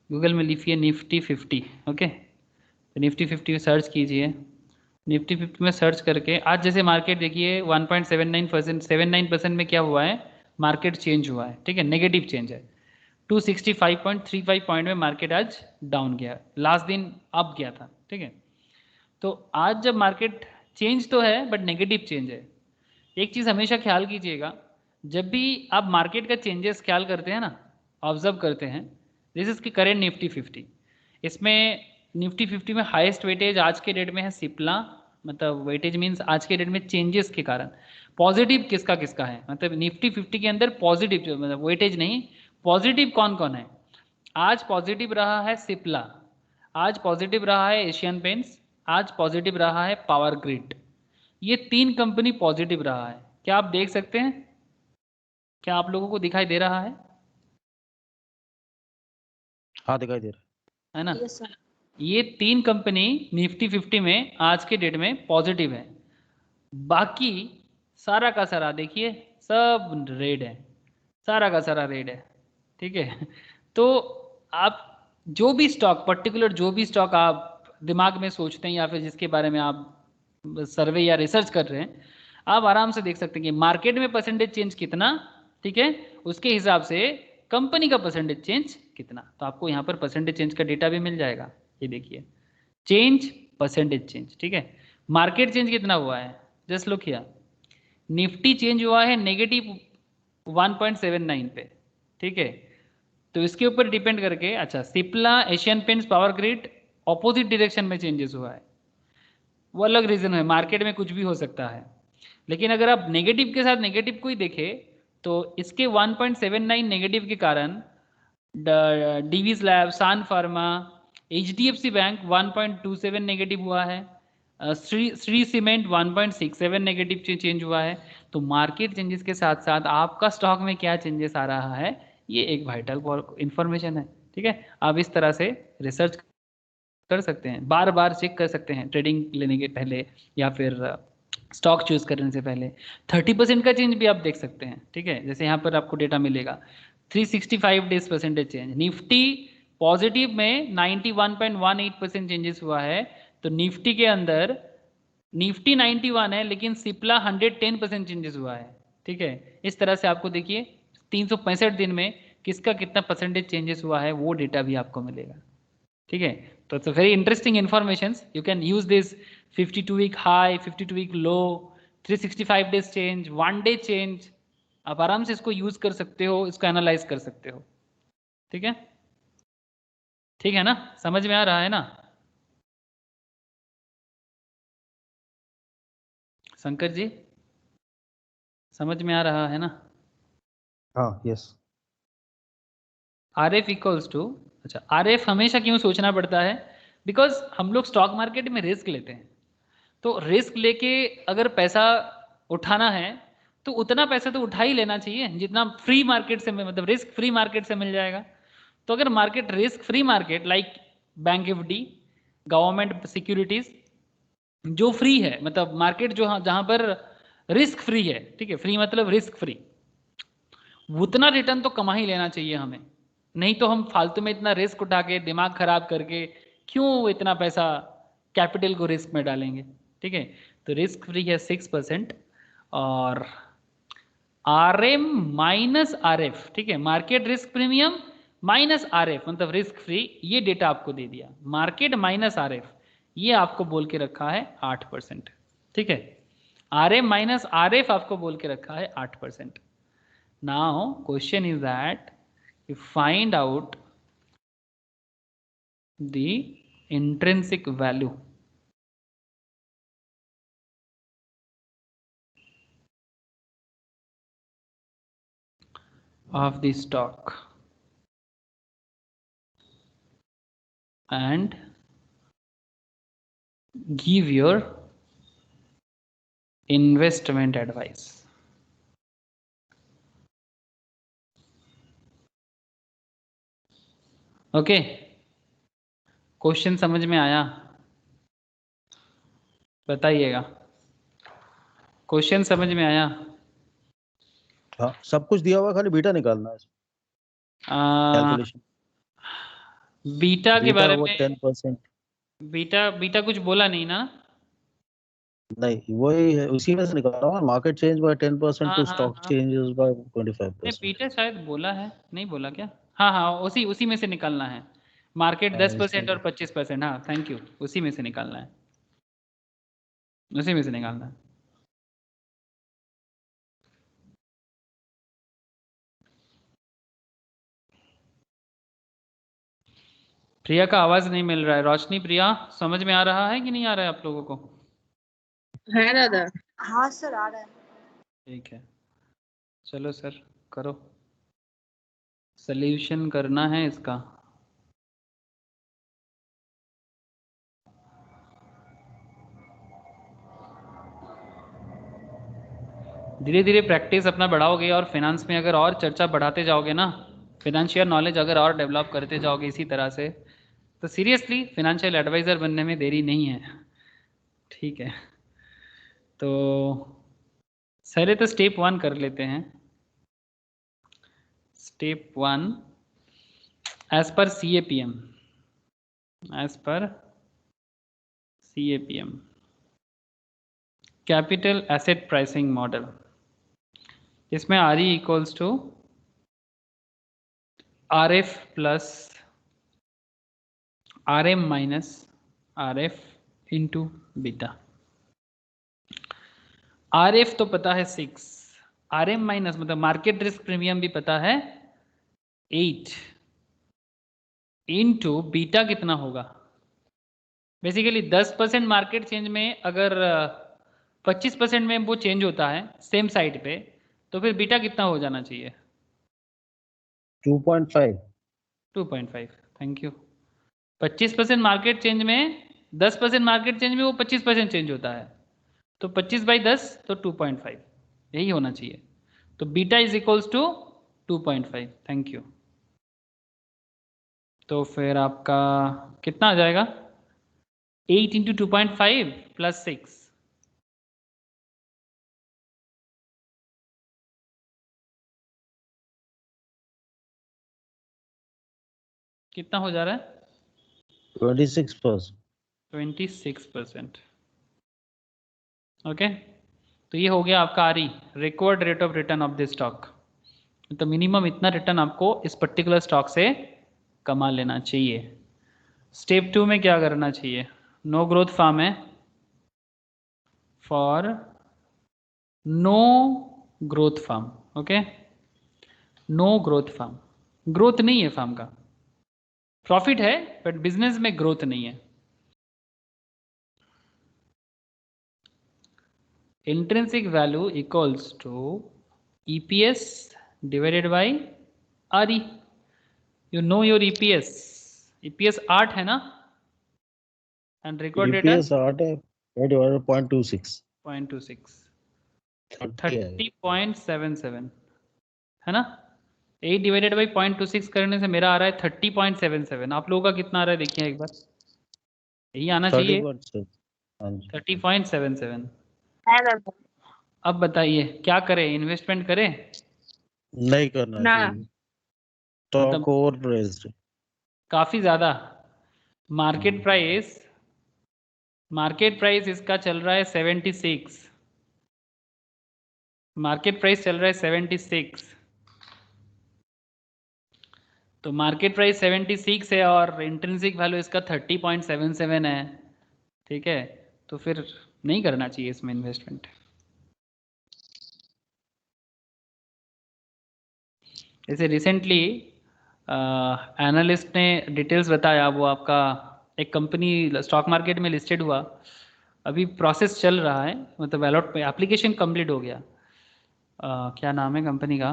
गूगल में लिखिए निफ्टी 50, ओके, तो निफ्टी 50 सर्च कीजिए, निफ्टी 50 में सर्च करके आज जैसे मार्केट देखिए 1.79% में क्या हुआ है, मार्केट चेंज हुआ है, ठीक है, नेगेटिव चेंज है, 265.35 पॉइंट में मार्केट आज डाउन गया, लास्ट दिन अप गया था, ठीक है। तो आज जब मार्केट चेंज तो है बट नेगेटिव चेंज है। एक चीज़ हमेशा ख्याल कीजिएगा, जब भी आप मार्केट का चेंजेस ख्याल करते हैं ना, ऑब्जर्व करते हैं, दिस इज की करेंट निफ्टी 50, इसमें निफ्टी 50 में हाईएस्ट वेटेज आज के डेट में है सिप्ला, मतलब वेटेज मीन्स आज के डेट में चेंजेस के कारण पॉजिटिव किसका किसका है, मतलब निफ्टी 50 के अंदर पॉजिटिव, मतलब वेटेज नहीं, पॉजिटिव कौन कौन है। आज पॉजिटिव रहा है सिप्ला, आज पॉजिटिव रहा है एशियन पेंट्स, आज पॉजिटिव रहा है पावर ग्रिड, ये 3 कंपनी पॉजिटिव रहा है। क्या आप देख सकते हैं, क्या आप लोगों को दिखाई दे रहा है? हाँ दिखाई दे रहा है ना? yes, ये 3 कंपनी निफ्टी 50 में आज के डेट में पॉजिटिव है, बाकी सारा का सारा देखिए सब रेड है, सारा का सारा रेड है, ठीक है। तो आप जो भी स्टॉक, पर्टिकुलर जो भी स्टॉक आप दिमाग में सोचते हैं या फिर जिसके बारे में आप सर्वे या रिसर्च कर रहे हैं, आप आराम से देख सकते हैं कि मार्केट में परसेंटेज चेंज कितना, ठीक है, उसके हिसाब से कंपनी का परसेंटेज चेंज कितना। तो आपको यहाँ पर परसेंटेज चेंज का डेटा भी मिल जाएगा, ये देखिए चेंज, परसेंटेज चेंज, ठीक है। मार्केट चेंज कितना हुआ है, just look here, Nifty change हुआ है नेगेटिव 1.79 पे, ठीक है। तो इसके ऊपर डिपेंड करके, अच्छा Cipla, Asian paints, power grid opposite direction में चेंजेस हुआ है, वो अलग रीजन है, मार्केट में कुछ भी हो सकता है। लेकिन अगर आप नेगेटिव के साथ नेगेटिव को ही देखें तो इसके 1.79 नेगेटिव के कारण डीवीज लैब, सान फार्मा, एचडीएफसी बैंक 1.27 नेगेटिव हुआ है, श्री सीमेंट 1.67 नेगेटिव चेंज हुआ है। तो मार्केट चेंजेस के साथ साथ आपका स्टॉक में क्या चेंजेस आ रहा है, ये एक वाइटल इंफॉर्मेशन है, ठीक है। आप इस तरह से रिसर्च कर सकते हैं, बार बार चेक कर सकते हैं ट्रेडिंग लेने के पहले या फिर स्टॉक चूज करने से पहले। 30% का चेंज भी आप देख सकते हैं, ठीक है, जैसे यहाँ पर आपको डेटा मिलेगा 365 days percentage change, Nifty positive में 91.18% चेंजेस हुआ है। तो निफ्टी के अंदर निफ्टी 91 है लेकिन सिप्ला 110% चेंजेस हुआ है, ठीक है। इस तरह से आपको देखिए 365 दिन में किसका कितना परसेंटेज चेंजेस हुआ है वो डेटा भी आपको मिलेगा, ठीक है। तो it's a very interesting information, you can use this 52 week high, 52 week low, 365 days change, 1 day change, आप आराम से इसको यूज कर सकते हो, इसको एनालाइज कर सकते हो, ठीक है। ठीक है ना, समझ में आ रहा है ना शंकर जी, समझ में आ रहा है ना? हाँ yes. R F equals to, अच्छा आर एफ हमेशा क्यों सोचना पड़ता है, बिकॉज हम लोग स्टॉक मार्केट में रिस्क लेते हैं, तो रिस्क लेके अगर पैसा उठाना है तो उतना पैसा तो उठा ही लेना चाहिए जितना फ्री मार्केट से, मतलब रिस्क फ्री मार्केट से मिल जाएगा। तो अगर market risk free market like bank FD, government securities जो फ्री है, मतलब मार्केट जो जहां पर रिस्क फ्री है, ठीक है, फ्री मतलब रिस्क फ्री, उतना रिटर्न तो कमा ही लेना चाहिए हमें। नहीं तो हम फालतू में इतना रिस्क उठा के दिमाग खराब करके क्यों इतना पैसा कैपिटल को रिस्क में डालेंगे, ठीक है। तो रिस्क फ्री है 6%, और R M minus R F, ठीक है, market risk premium minus R F मतलब रिस्क फ्री, ये डेटा आपको दे दिया। मार्केट माइनस आर एफ ये आपको बोल के रखा है 8%, ठीक है। R M minus R F आपको बोल के रखा है 8%। Now question is that you find out the intrinsic value of the stock and give your investment advice. Okay, question समझ में आया? बताइएगा, क्वेश्चन समझ में आया? हाँ, सब कुछ दिया हुआ, खाली बीटा निकालना है, कैलकुलेशन। बीटा के बारे में 10%। बीटा बीटा कुछ बोला नहीं ना? नहीं, वही है, उसी में से निकाला हुआ। मार्केट चेंज बाय 10% टू हाँ स्टॉक हाँ, चेंजेस बाय नहीं 25%। बीटा शायद बोला है, नहीं बोला क्या? हाँ हाँ, उसी उसी में से निकालना है। मार्केट हाँ, 10% और 25%, हाँ थैंक यू, उसी में से निकालना है, उसी में से निकालना है। प्रिया का आवाज नहीं मिल रहा है। रोशनी, प्रिया समझ में आ रहा है कि नहीं आ रहा है आप लोगों को? है दादा। हाँ सर आ रहा है। ठीक है, चलो सर करो, सॉल्यूशन करना है इसका। धीरे धीरे प्रैक्टिस अपना बढ़ाओगे और फिनांस में अगर और चर्चा बढ़ाते जाओगे ना, फिनेंशियल नॉलेज अगर और डेवलप करते जाओगे इसी तरह से, तो सीरियसली फिनेंशियल एडवाइज़र बनने में देरी नहीं है, ठीक है। तो पहले तो स्टेप 1 कर लेते हैं। Step 1 as per CAPM, as per CAPM capital asset pricing model, इसमें RE equals to RF plus RM minus RF into beta. RF तो पता है 6, RM माइनस मतलब मार्केट रिस्क प्रीमियम भी पता है 8, इंटू बीटा कितना होगा? बेसिकली 10% मार्केट चेंज में अगर 25% में वो चेंज होता है सेम साइड पे, तो फिर बीटा कितना हो जाना चाहिए? 2.5। 2.5, थैंक यू। 25% मार्केट चेंज में, 10% मार्केट चेंज में वो 25% चेंज होता है, तो 25/10 तो 2.5, यही होना चाहिए। तो beta is equals to 2.5, thank you. तो फिर आपका कितना आ जाएगा? 8 इंटू 2.5 प्लस 6, कितना हो जा रहा है? 26%। 26%। ओके, तो ये हो गया आपका RE, required rate of return of this stock. तो मिनिमम इतना रिटर्न आपको इस पर्टिकुलर स्टॉक से कमा लेना चाहिए। स्टेप 2 में क्या करना चाहिए? नो ग्रोथ फार्म है, for no growth firm, okay, no growth firm, growth नहीं है फार्म का, प्रॉफिट है बट बिजनेस में ग्रोथ नहीं है। Intrinsic value equals to EPS divided by RE। You know your EPS, EPS 8 है ना? एंड रिकॉर्ड डेट यूपीएस 8 है, 0.26 0.26 30 है। 30.77 है ना। 8 डिवाइडेड बाई 0.26 करने से मेरा आ रहा है 30.77। आप लोगों का कितना आ रहा है देखिए एक बार, यही आना चाहिए 30.6 हाँ जी 30.77। है दादा। अब बताइए क्या करें, इन्वेस्टमेंट करें? नहीं करना ना। चाहिए, स्टॉक ओवर प्राइस्ड। काफी ज्यादा। मार्केट प्राइस इसका चल रहा है 76। मार्केट प्राइस चल रहा है 76। तो मार्केट प्राइस 76 है और इंट्रिंसिक वैल्यू इसका 30.77 है, ठीक है। तो फिर नहीं करना चाहिए इसमें इन्वेस्टमेंट। जैसे रिसेंटली एनालिस्ट ने डिटेल्स बताया, वो आपका एक कंपनी स्टॉक मार्केट में लिस्टेड हुआ, अभी प्रोसेस चल रहा है, मतलब अलॉट पे एप्लीकेशन कंप्लीट हो गया। क्या नाम है कंपनी का?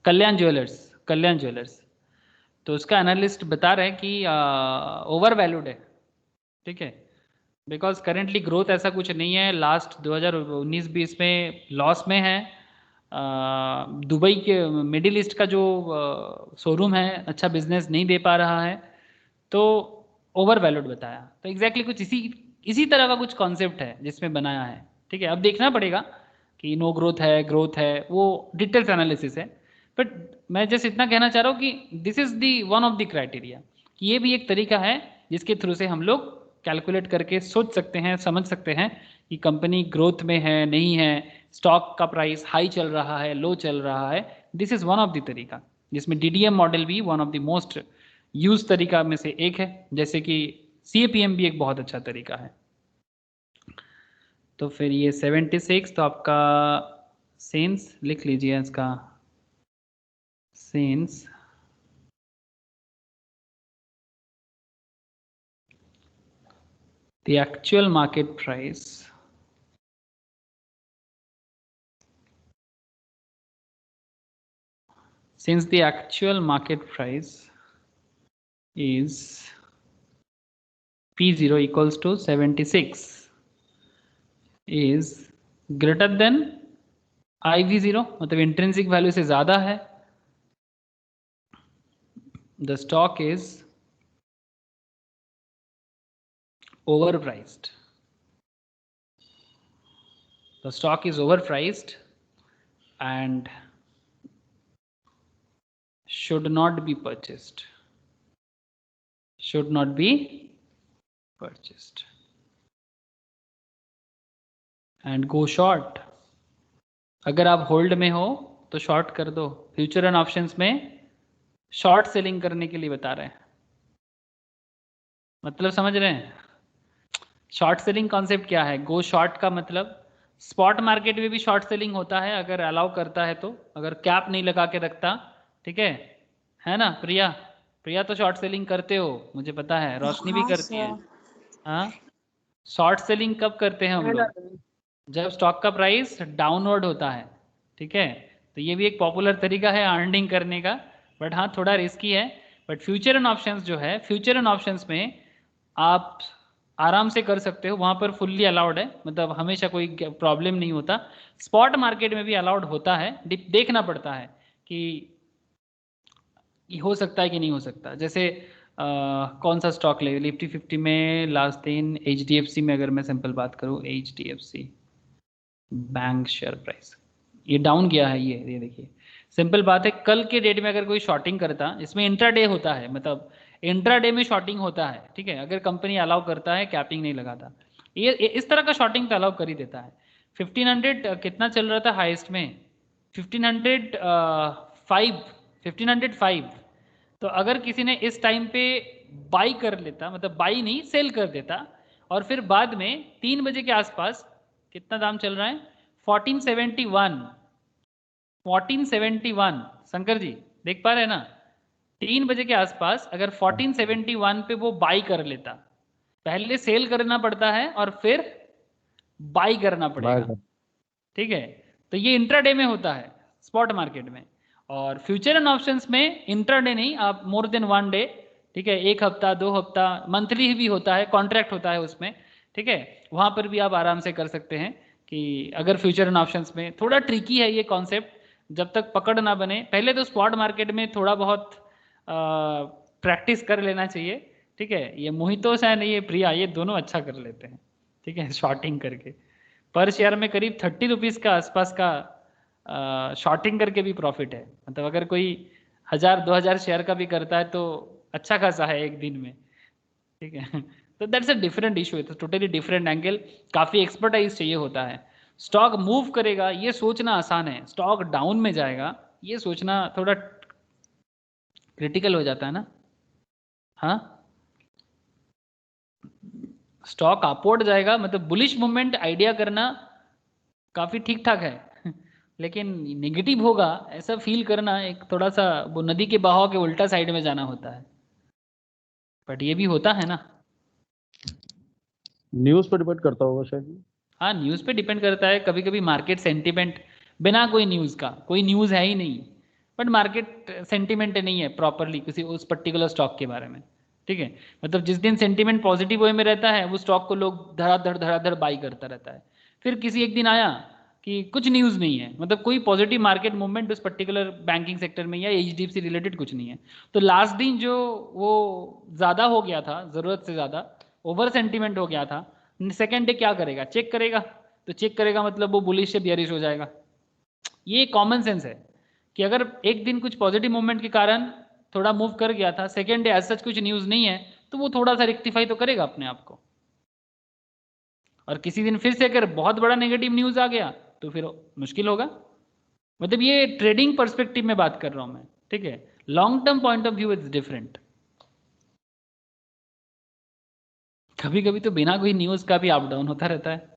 कल्याण ज्वेलर्स। तो उसका एनालिस्ट बता रहे हैं कि ओवर वैल्यूड है, ठीक है। बिकॉज करेंटली ग्रोथ ऐसा कुछ नहीं है, लास्ट 2019-20 में लॉस में है। दुबई के मिडिल ईस्ट का जो शोरूम है अच्छा बिजनेस नहीं दे पा रहा है, तो ओवर वैल्यूड बताया। तो एग्जैक्टली कुछ इसी तरह का कुछ कॉन्सेप्ट है जिसमें बनाया है, ठीक है। अब देखना पड़ेगा कि नो ग्रोथ है, वो डिटेल्स एनालिसिस है। बट मैं जस्ट इतना कहना चाह रहा हूँ कि this is the one of the criteria, कि ये भी एक तरीका है जिसके थ्रू से हम लोग कैलकुलेट करके सोच सकते हैं, समझ सकते हैं कि कंपनी ग्रोथ में है नहीं है, स्टॉक का प्राइस हाई चल रहा है लो चल रहा है। This is one of the तरीका, जिसमें डीडीएम मॉडल भी one of the most use तरीका में से एक है, जैसे कि सीएपीएम भी एक बहुत अच्छा तरीका है। तो फिर ये 76, तो आपका सेंस लिख लीजिए इसका, sense the actual market price since the actual market price is P0 equals to 76 is greater than IV0, मतलब इंट्रिंसिक वैल्यू से ज्यादा है, the stock is overpriced. The stock is overpriced and should not be purchased. Should not be purchased. And go short. अगर आप hold में हो तो short कर दो। फ्यूचर एंड ऑप्शंस में शॉर्ट सेलिंग करने के लिए बता रहे हैं, मतलब समझ रहे हैं? शॉर्ट सेलिंग कॉन्सेप्ट क्या है? गो शॉर्ट का मतलब स्पॉट मार्केट में भी शॉर्ट सेलिंग होता है अगर अलाउ करता है, तो अगर कैप नहीं लगा के रखता, ठीक है ना प्रिया? प्रिया तो शॉर्ट सेलिंग करते हो, मुझे पता है, रोशनी भी करती है। हाँ, शॉर्ट सेलिंग कब करते हैं हम है लोग? दादा। जब स्टॉक का प्राइस डाउनवर्ड होता है, ठीक है। तो ये भी एक पॉपुलर तरीका है अर्निंग करने का, बट हाँ थोड़ा रिस्की है। बट फ्यूचर एंड ऑप्शंस जो है, फ्यूचर एंड ऑप्शंस में आप आराम से कर सकते हो, वहाँ पर फुल्ली अलाउड है, मतलब हमेशा कोई प्रॉब्लम नहीं होता। स्पॉट मार्केट में भी अलाउड होता है, देखना पड़ता है कि हो सकता है कि नहीं हो सकता। जैसे कौन सा स्टॉक ले, निफ्टी 50 में लास्ट दिन HDFC में अगर मैं सिंपल बात करूँ, HDFC बैंक शेयर प्राइस ये डाउन गया है, ये देखिए, सिंपल बात है। कल के डेट में अगर कोई शॉर्टिंग करता, इसमें इंट्राडे होता है, मतलब इंट्राडे में शॉर्टिंग होता है, ठीक है। अगर कंपनी अलाउ करता है, कैपिंग नहीं लगाता, ये इस तरह का शॉर्टिंग तो अलाउ कर ही देता है। 1500 कितना चल रहा था हाईएस्ट में? 1505। तो अगर किसी ने इस टाइम पे बाई कर लेता, मतलब बाई नहीं सेल कर देता, और फिर बाद में 3 बजे के आसपास कितना दाम चल रहा है? 1471 शंकर जी देख पा रहे हैं ना? 3 बजे के आसपास अगर 1471 पे वो बाई कर लेता, पहले सेल करना पड़ता है और फिर बाई करना पड़ेगा, ठीक है। तो ये इंट्राडे में होता है स्पॉट मार्केट में। और फ्यूचर एंड ऑप्शंस में इंट्राडे नहीं, आप मोर देन 1 डे ठीक है, 1 हफ्ता 2 हफ्ता, मंथली भी होता है, कॉन्ट्रैक्ट होता है उसमें, ठीक है, वहाँ पर भी आप आराम से कर सकते हैं कि अगर फ्यूचर एंड ऑप्शंस में थोड़ा ट्रिकी है ये कॉन्सेप्ट, जब तक पकड़ ना बने, पहले तो स्पॉट मार्केट में थोड़ा बहुत प्रैक्टिस कर लेना चाहिए, ठीक है। ये मोहितोस है नहीं, ये प्रिया, ये दोनों अच्छा कर लेते हैं, ठीक है, शॉर्टिंग करके पर शेयर में करीब 30 रुपीज़ का आसपास का शॉर्टिंग करके भी प्रॉफिट है। मतलब अगर कोई 1000-2000 शेयर का भी करता है तो अच्छा खासा है एक दिन में, ठीक है। तो दैट्स अ डिफरेंट इशू, है टोटली डिफरेंट एंगल, काफ़ी एक्सपर्टाइज चाहिए होता है। स्टॉक मूव करेगा ये सोचना आसान है, स्टॉक डाउन में जाएगा ये सोचना थोड़ा क्रिटिकल हो जाता है ना। हाँ, स्टॉक अपवर्ड जाएगा मतलब बुलिश मूवमेंट आइडिया करना काफ़ी ठीक ठाक है लेकिन नेगेटिव होगा ऐसा फील करना एक थोड़ा सा वो नदी के बहाव के उल्टा साइड में जाना होता है, बट ये भी होता है ना। न्यूज़ पर डिपेंड करता होगा शायद। हाँ, न्यूज़ पे डिपेंड करता है, कभी कभी मार्केट सेंटिमेंट, बिना कोई न्यूज़ का, कोई न्यूज़ है ही नहीं बट मार्केट सेंटिमेंट नहीं है प्रॉपरली किसी उस पर्टिकुलर स्टॉक के बारे में, ठीक है। मतलब जिस दिन सेंटिमेंट पॉजिटिव वे में रहता है वो स्टॉक को लोग धड़ाधड़ बाई करता रहता है। फिर किसी एक दिन आया कि कुछ न्यूज़ नहीं है, मतलब कोई पॉजिटिव मार्केट मूवमेंट उस पर्टिकुलर बैंकिंग सेक्टर में या HDFC रिलेटेड कुछ नहीं है, तो लास्ट दिन जो वो ज़्यादा हो गया था, ज़रूरत से ज़्यादा ओवर सेंटिमेंट हो गया था, सेकेंड डे क्या करेगा, चेक करेगा, तो चेक करेगा मतलब वो बुलिश से बियरिश हो जाएगा। ये कॉमन सेंस है कि अगर एक दिन कुछ पॉजिटिव मूवमेंट के कारण थोड़ा मूव कर गया था, सेकेंड डे एज सच कुछ न्यूज़ नहीं है, तो वो थोड़ा सा रेक्टिफाई तो करेगा अपने आप को। और किसी दिन फिर से अगर बहुत बड़ा नेगेटिव न्यूज़ आ गया तो फिर मुश्किल होगा। मतलब ये ट्रेडिंग पर्सपेक्टिव में बात कर रहा हूं मैं, ठीक है। Long term point of view is different. कभी कभी तो बिना कोई न्यूज़ का भी अप डाउन होता रहता है,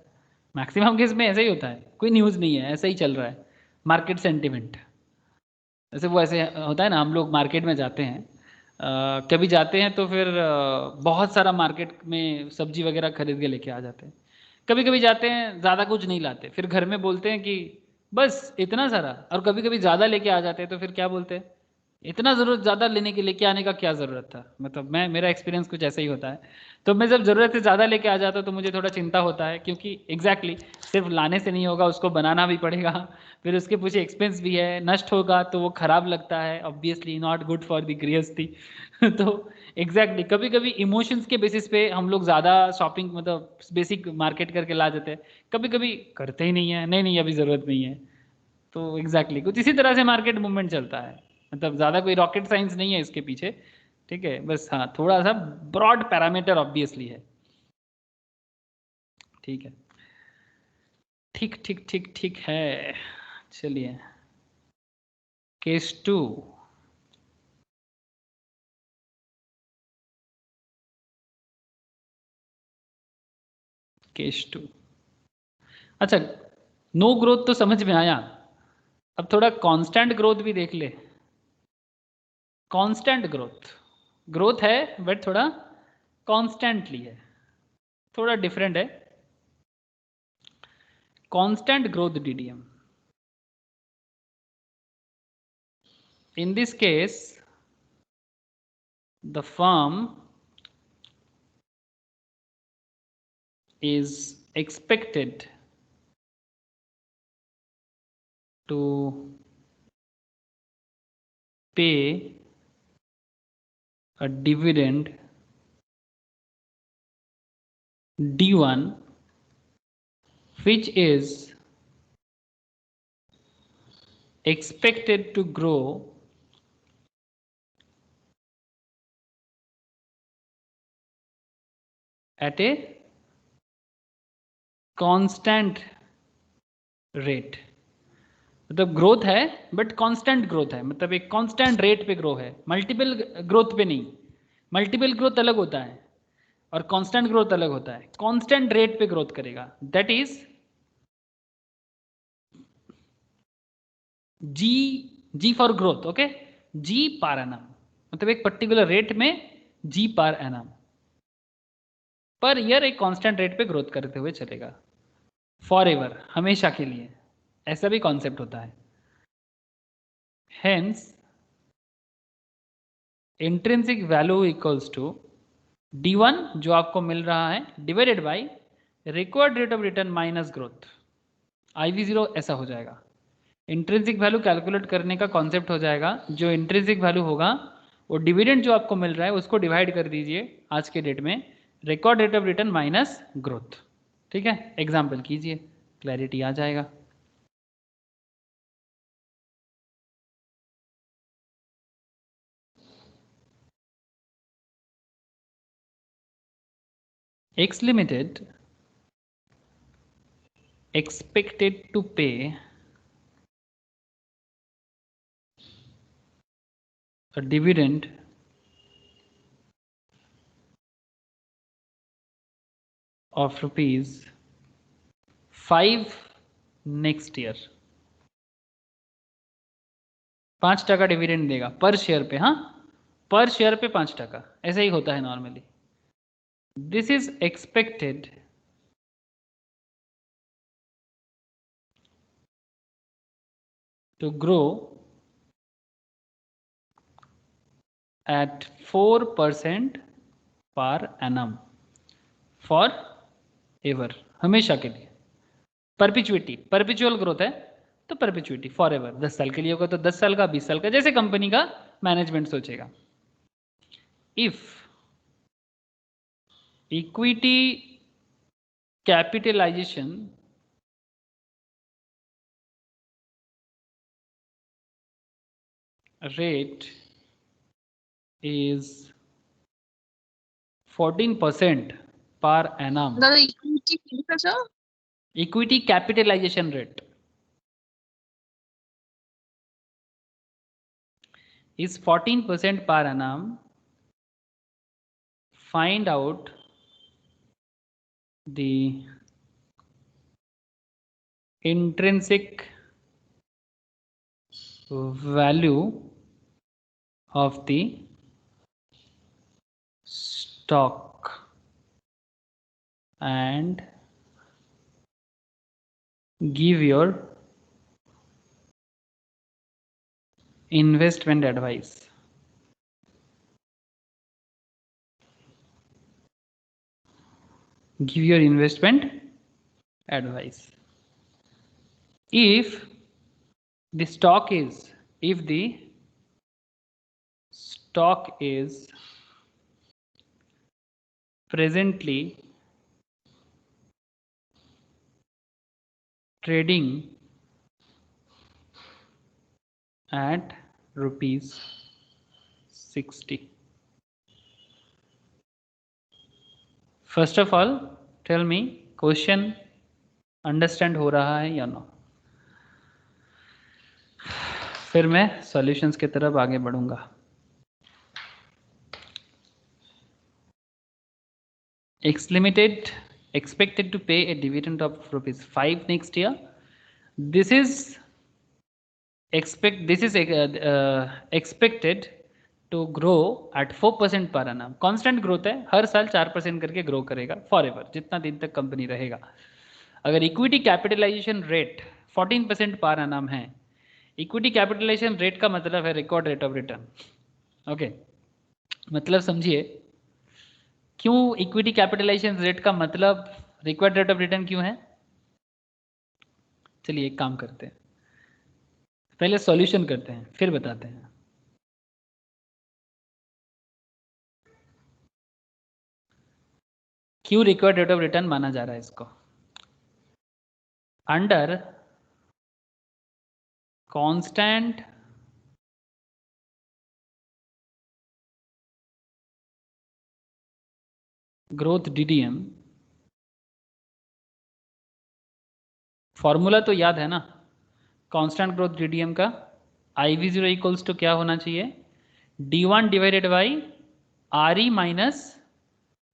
मैक्सिमम केस में ऐसा ही होता है, कोई न्यूज़ नहीं है ऐसा ही चल रहा है मार्केट सेंटिमेंट। ऐसे वो ऐसे होता है ना, हम लोग मार्केट में जाते हैं, कभी जाते हैं तो फिर बहुत सारा मार्केट में सब्जी वगैरह खरीद के लेके आ जाते हैं। कभी कभी जाते हैं ज़्यादा कुछ नहीं लाते, फिर घर में बोलते हैं कि बस इतना सारा, और कभी कभी ज़्यादा लेके आ जाते हैं तो फिर क्या बोलते हैं, इतना ज़रूरत ज़्यादा लेने के लेके आने का क्या ज़रूरत था। मतलब मेरा एक्सपीरियंस कुछ ऐसा ही होता है। तो मैं जब ज़रूरत से ज़्यादा लेके आ जाता हूँ तो मुझे थोड़ा चिंता होता है, क्योंकि एग्जैक्टली सिर्फ लाने से नहीं होगा, उसको बनाना भी पड़ेगा, फिर उसके पीछे एक्सपेंस भी है, नष्ट होगा तो वो खराब लगता है, obviously not good for the गृहस्थी तो एग्जैक्टली कभी कभी इमोशंस के बेसिस पे हम लोग ज़्यादा शॉपिंग मतलब बेसिक मार्केट करके ला देते हैं, कभी कभी करते ही नहीं है, नहीं नहीं अभी ज़रूरत नहीं है। तो एग्जैक्टली कुछ इसी तरह से मार्केट मूवमेंट चलता है, मतलब ज़्यादा कोई रॉकेट साइंस नहीं है इसके पीछे, ठीक है। बस हाँ, थोड़ा सा ब्रॉड पैरामीटर ऑब्वियसली है, ठीक है। ठीक ठीक ठीक ठीक है, चलिए केस 2। केस 2, अच्छा, नो ग्रोथ तो समझ में आया, अब थोड़ा कांस्टेंट ग्रोथ भी देख ले। कांस्टेंट ग्रोथ, ग्रोथ है बट थोड़ा कॉन्स्टेंटली है, थोड़ा डिफरेंट है। Constant growth DDM, in this case the firm is expected to pay a dividend D1 which is expected to grow at a constant rate। मतलब growth है but constant growth है, मतलब एक constant rate पे grow है, multiple growth पे नहीं। Multiple growth अलग होता है और कांस्टेंट ग्रोथ अलग होता है। कांस्टेंट रेट पे ग्रोथ करेगा, that is G for growth, okay, G per annum, मतलब एक पर्टिकुलर रेट में जी पर एनम पर ईयर एक कांस्टेंट रेट पे ग्रोथ करते हुए चलेगा फॉर एवर, हमेशा के लिए, ऐसा भी कॉन्सेप्ट होता है। Hence intrinsic value equals to D1 जो आपको मिल रहा है divided by required rate of return minus growth, IV0 ऐसा हो जाएगा। इंट्रिंसिक वैल्यू कैलकुलेट करने का कॉन्सेप्ट हो जाएगा, जो इंट्रिंसिक वैल्यू होगा वो डिविडेंड जो आपको मिल रहा है उसको डिवाइड कर दीजिए आज के डेट में record rate of return minus growth. ठीक है, एग्जाम्पल कीजिए, क्लैरिटी आ जाएगा। X Limited expected to pay a dividend of ₹5 next year। 5% dividend देगा पर शेयर पे, हाँ पर शेयर पे 5%, ऐसा ही होता है normally. This is expected to grow at 4% per annum for ever, हमेशा के लिए। परपिचुइटी, परपिचुअल ग्रोथ है तो परपिचुइटी फॉर एवर, 10 साल के लिए होगा तो 10 साल का, 20 साल का, जैसे कंपनी का मैनेजमेंट सोचेगा। If equity capitalisation rate is 14% per annum। दादा इक्विटी कितना? Equity capitalisation rate is 14% per annum। Find out the intrinsic value of the stock and give your investment advice। Give your investment advice। If the stock is presently trading at ₹60। First of all, tell me question understand हो रहा है या no, फिर मैं solutions की तरफ आगे बढ़ूंगा। X Limited expected to pay a dividend of ₹5 next year। This is expected to grow at 4% per annum। Constant growth है, हर साल 4% करके ग्रो करेगा फॉर एवर, जितना दिन तक कंपनी रहेगा। अगर इक्विटी कैपिटलाइजेशन रेट 14% पर annum है, इक्विटी कैपिटलाइजेशन रेट का मतलब है record rate of return. Okay, मतलब समझिए क्यों इक्विटी कैपिटलाइजेशन रेट का मतलब रिक्वायर्ड रेट ऑफ रिटर्न क्यों है। चलिए एक काम करते हैं, पहले सॉल्यूशन करते हैं फिर बताते हैं। क्यों रिक्वायर्ड रेट ऑफ रिटर्न माना जा रहा है इसको। Under constant growth DDM, formula तो याद है ना, कांस्टेंट ग्रोथ DDM का IV0 इक्वल्स टू क्या होना चाहिए, D1 divided by RE minus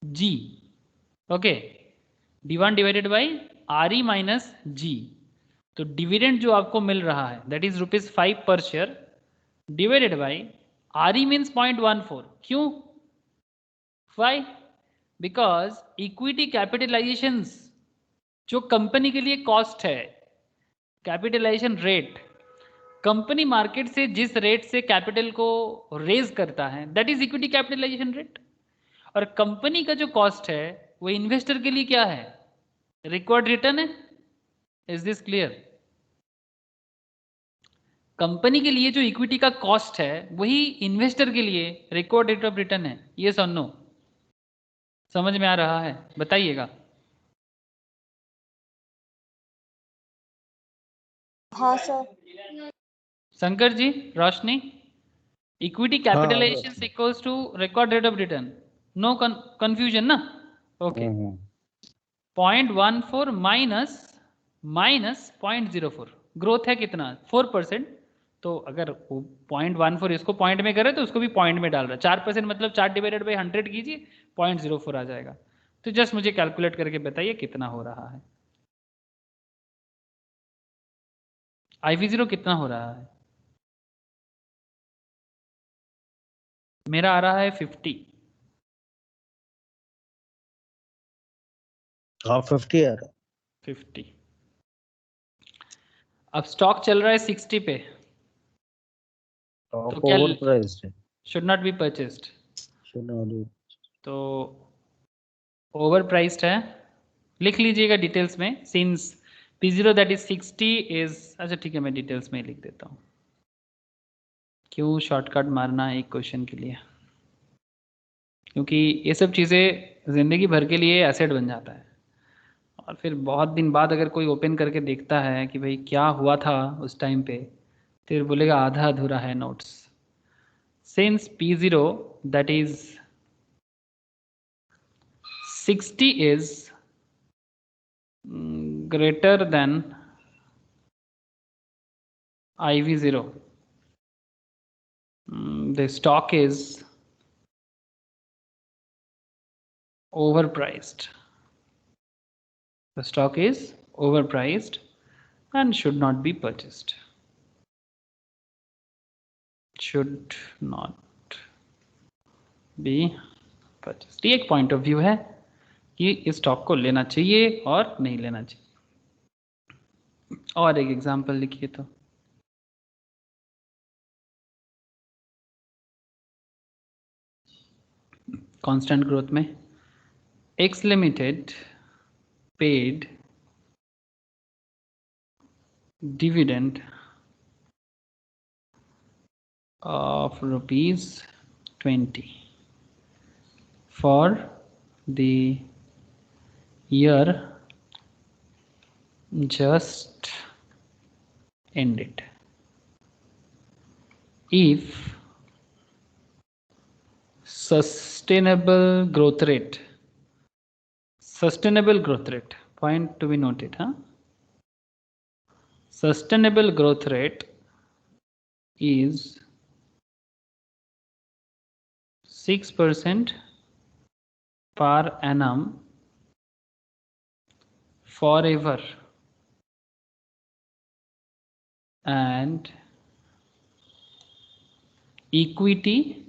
G। Okay, D1 divided by RE minus G। तो डिविडेंड जो आपको मिल रहा है दैट इज ₹5 पर share divided by RE means 0.14। क्यों, वाई, बिकॉज इक्विटी कैपिटलाइजेशन जो कंपनी के लिए कॉस्ट है, कैपिटलाइजेशन रेट कंपनी मार्केट से जिस रेट से कैपिटल को रेज करता है that is equity capitalisation rate, और कंपनी का जो कॉस्ट है वो इन्वेस्टर के लिए क्या है, रिक्वायर्ड रिटर्न है। Is this clear? कंपनी के लिए जो इक्विटी का कॉस्ट है वही इन्वेस्टर के लिए रिक्वायर्ड रेट ऑफ रिटर्न है। यस और नो? समझ में आ रहा है? बताइएगा। हाँ sir. Shankar ji, Roshni, equity capitalisation equals to required rate of return, no confusion ना? ओके। 0.14 माइनस 0.04, ग्रोथ है कितना, 4%। तो अगर वो 0.14 इसको पॉइंट में करे तो उसको भी पॉइंट में डाल रहा है। 4% मतलब 4 डिवाइडेड बाई 100 कीजिए, 0.04 आ जाएगा। तो जस्ट मुझे कैलकुलेट करके बताइए कितना हो रहा है। IV0 कितना हो रहा है? मेरा आ रहा है 50। हाँ 50 है 50। अब स्टॉक चल रहा है 60 पे, तो क्या ओवर प्राइस्ड है, should not be purchased? should not be। तो ओवर प्राइस्ड है, लिख लीजिएगा डिटेल्स में। Since P0 that is 60 is, अच्छा ठीक है मैं डिटेल्स में लिख देता हूँ, क्यों शॉर्टकट मारना है एक क्वेश्चन के लिए, क्योंकि ये सब चीज़ें ज़िंदगी भर के लिए एसेट बन जाता है, और फिर बहुत दिन बाद अगर कोई ओपन करके देखता है कि भाई क्या हुआ था उस टाइम पे, फिर बोलेगा आधा अधूरा है notes. Since P0 that is 60 is greater than IV0, the stock is overpriced. The stock is overpriced and should not be purchased. Should not be purchased. ये एक पॉइंट ऑफ व्यू है कि इस स्टॉक को लेना चाहिए और नहीं लेना चाहिए। और एक एग्जांपल लिखिए तो, कांस्टेंट ग्रोथ में X Limited paid dividend of ₹20 for the year just ended. If sustainable growth rate point to be noted, sustainable growth rate is 6% per annum forever, and equity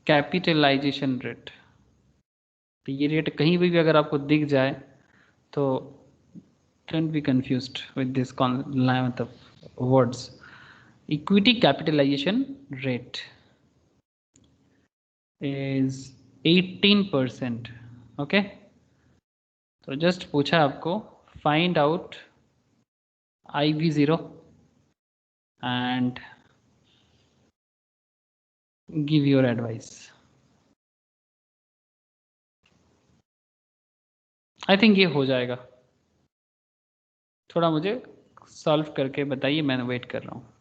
capitalisation rate. तो ये rate कहीं भी अगर आपको दिख जाए तो don't be confused with this मतलब words. Equity capitalisation rate is 18%। Okay, तो जस्ट पूछा आपको find out IV0 and give your advice. I think ये हो जाएगा, थोड़ा मुझे सॉल्व करके बताइए, मैं वेट कर रहा हूँ।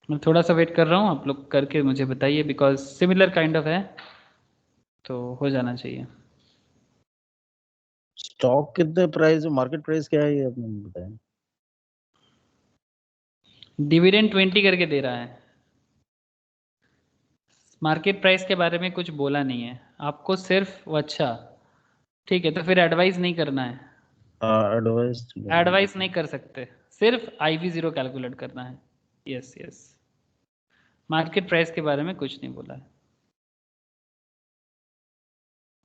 मैं थोड़ा सा वेट कर रहा हूँ, आप लोग करके मुझे बताइए, बिकॉज सिमिलर काइंड ऑफ है तो हो जाना चाहिए। स्टॉक कितने प्राइस, मार्केट प्राइस क्या है ये आपने बताया? डिविडेंड 20 करके दे रहा है, मार्केट प्राइस के बारे में कुछ बोला नहीं है आपको, सिर्फ वो। अच्छा ठीक है, तो फिर एडवाइस नहीं करना है, एडवाइस नहीं कर सकते, सिर्फ IV0 कैलकुलेट करना है। यस यस, मार्केट प्राइस के बारे में कुछ नहीं बोला है।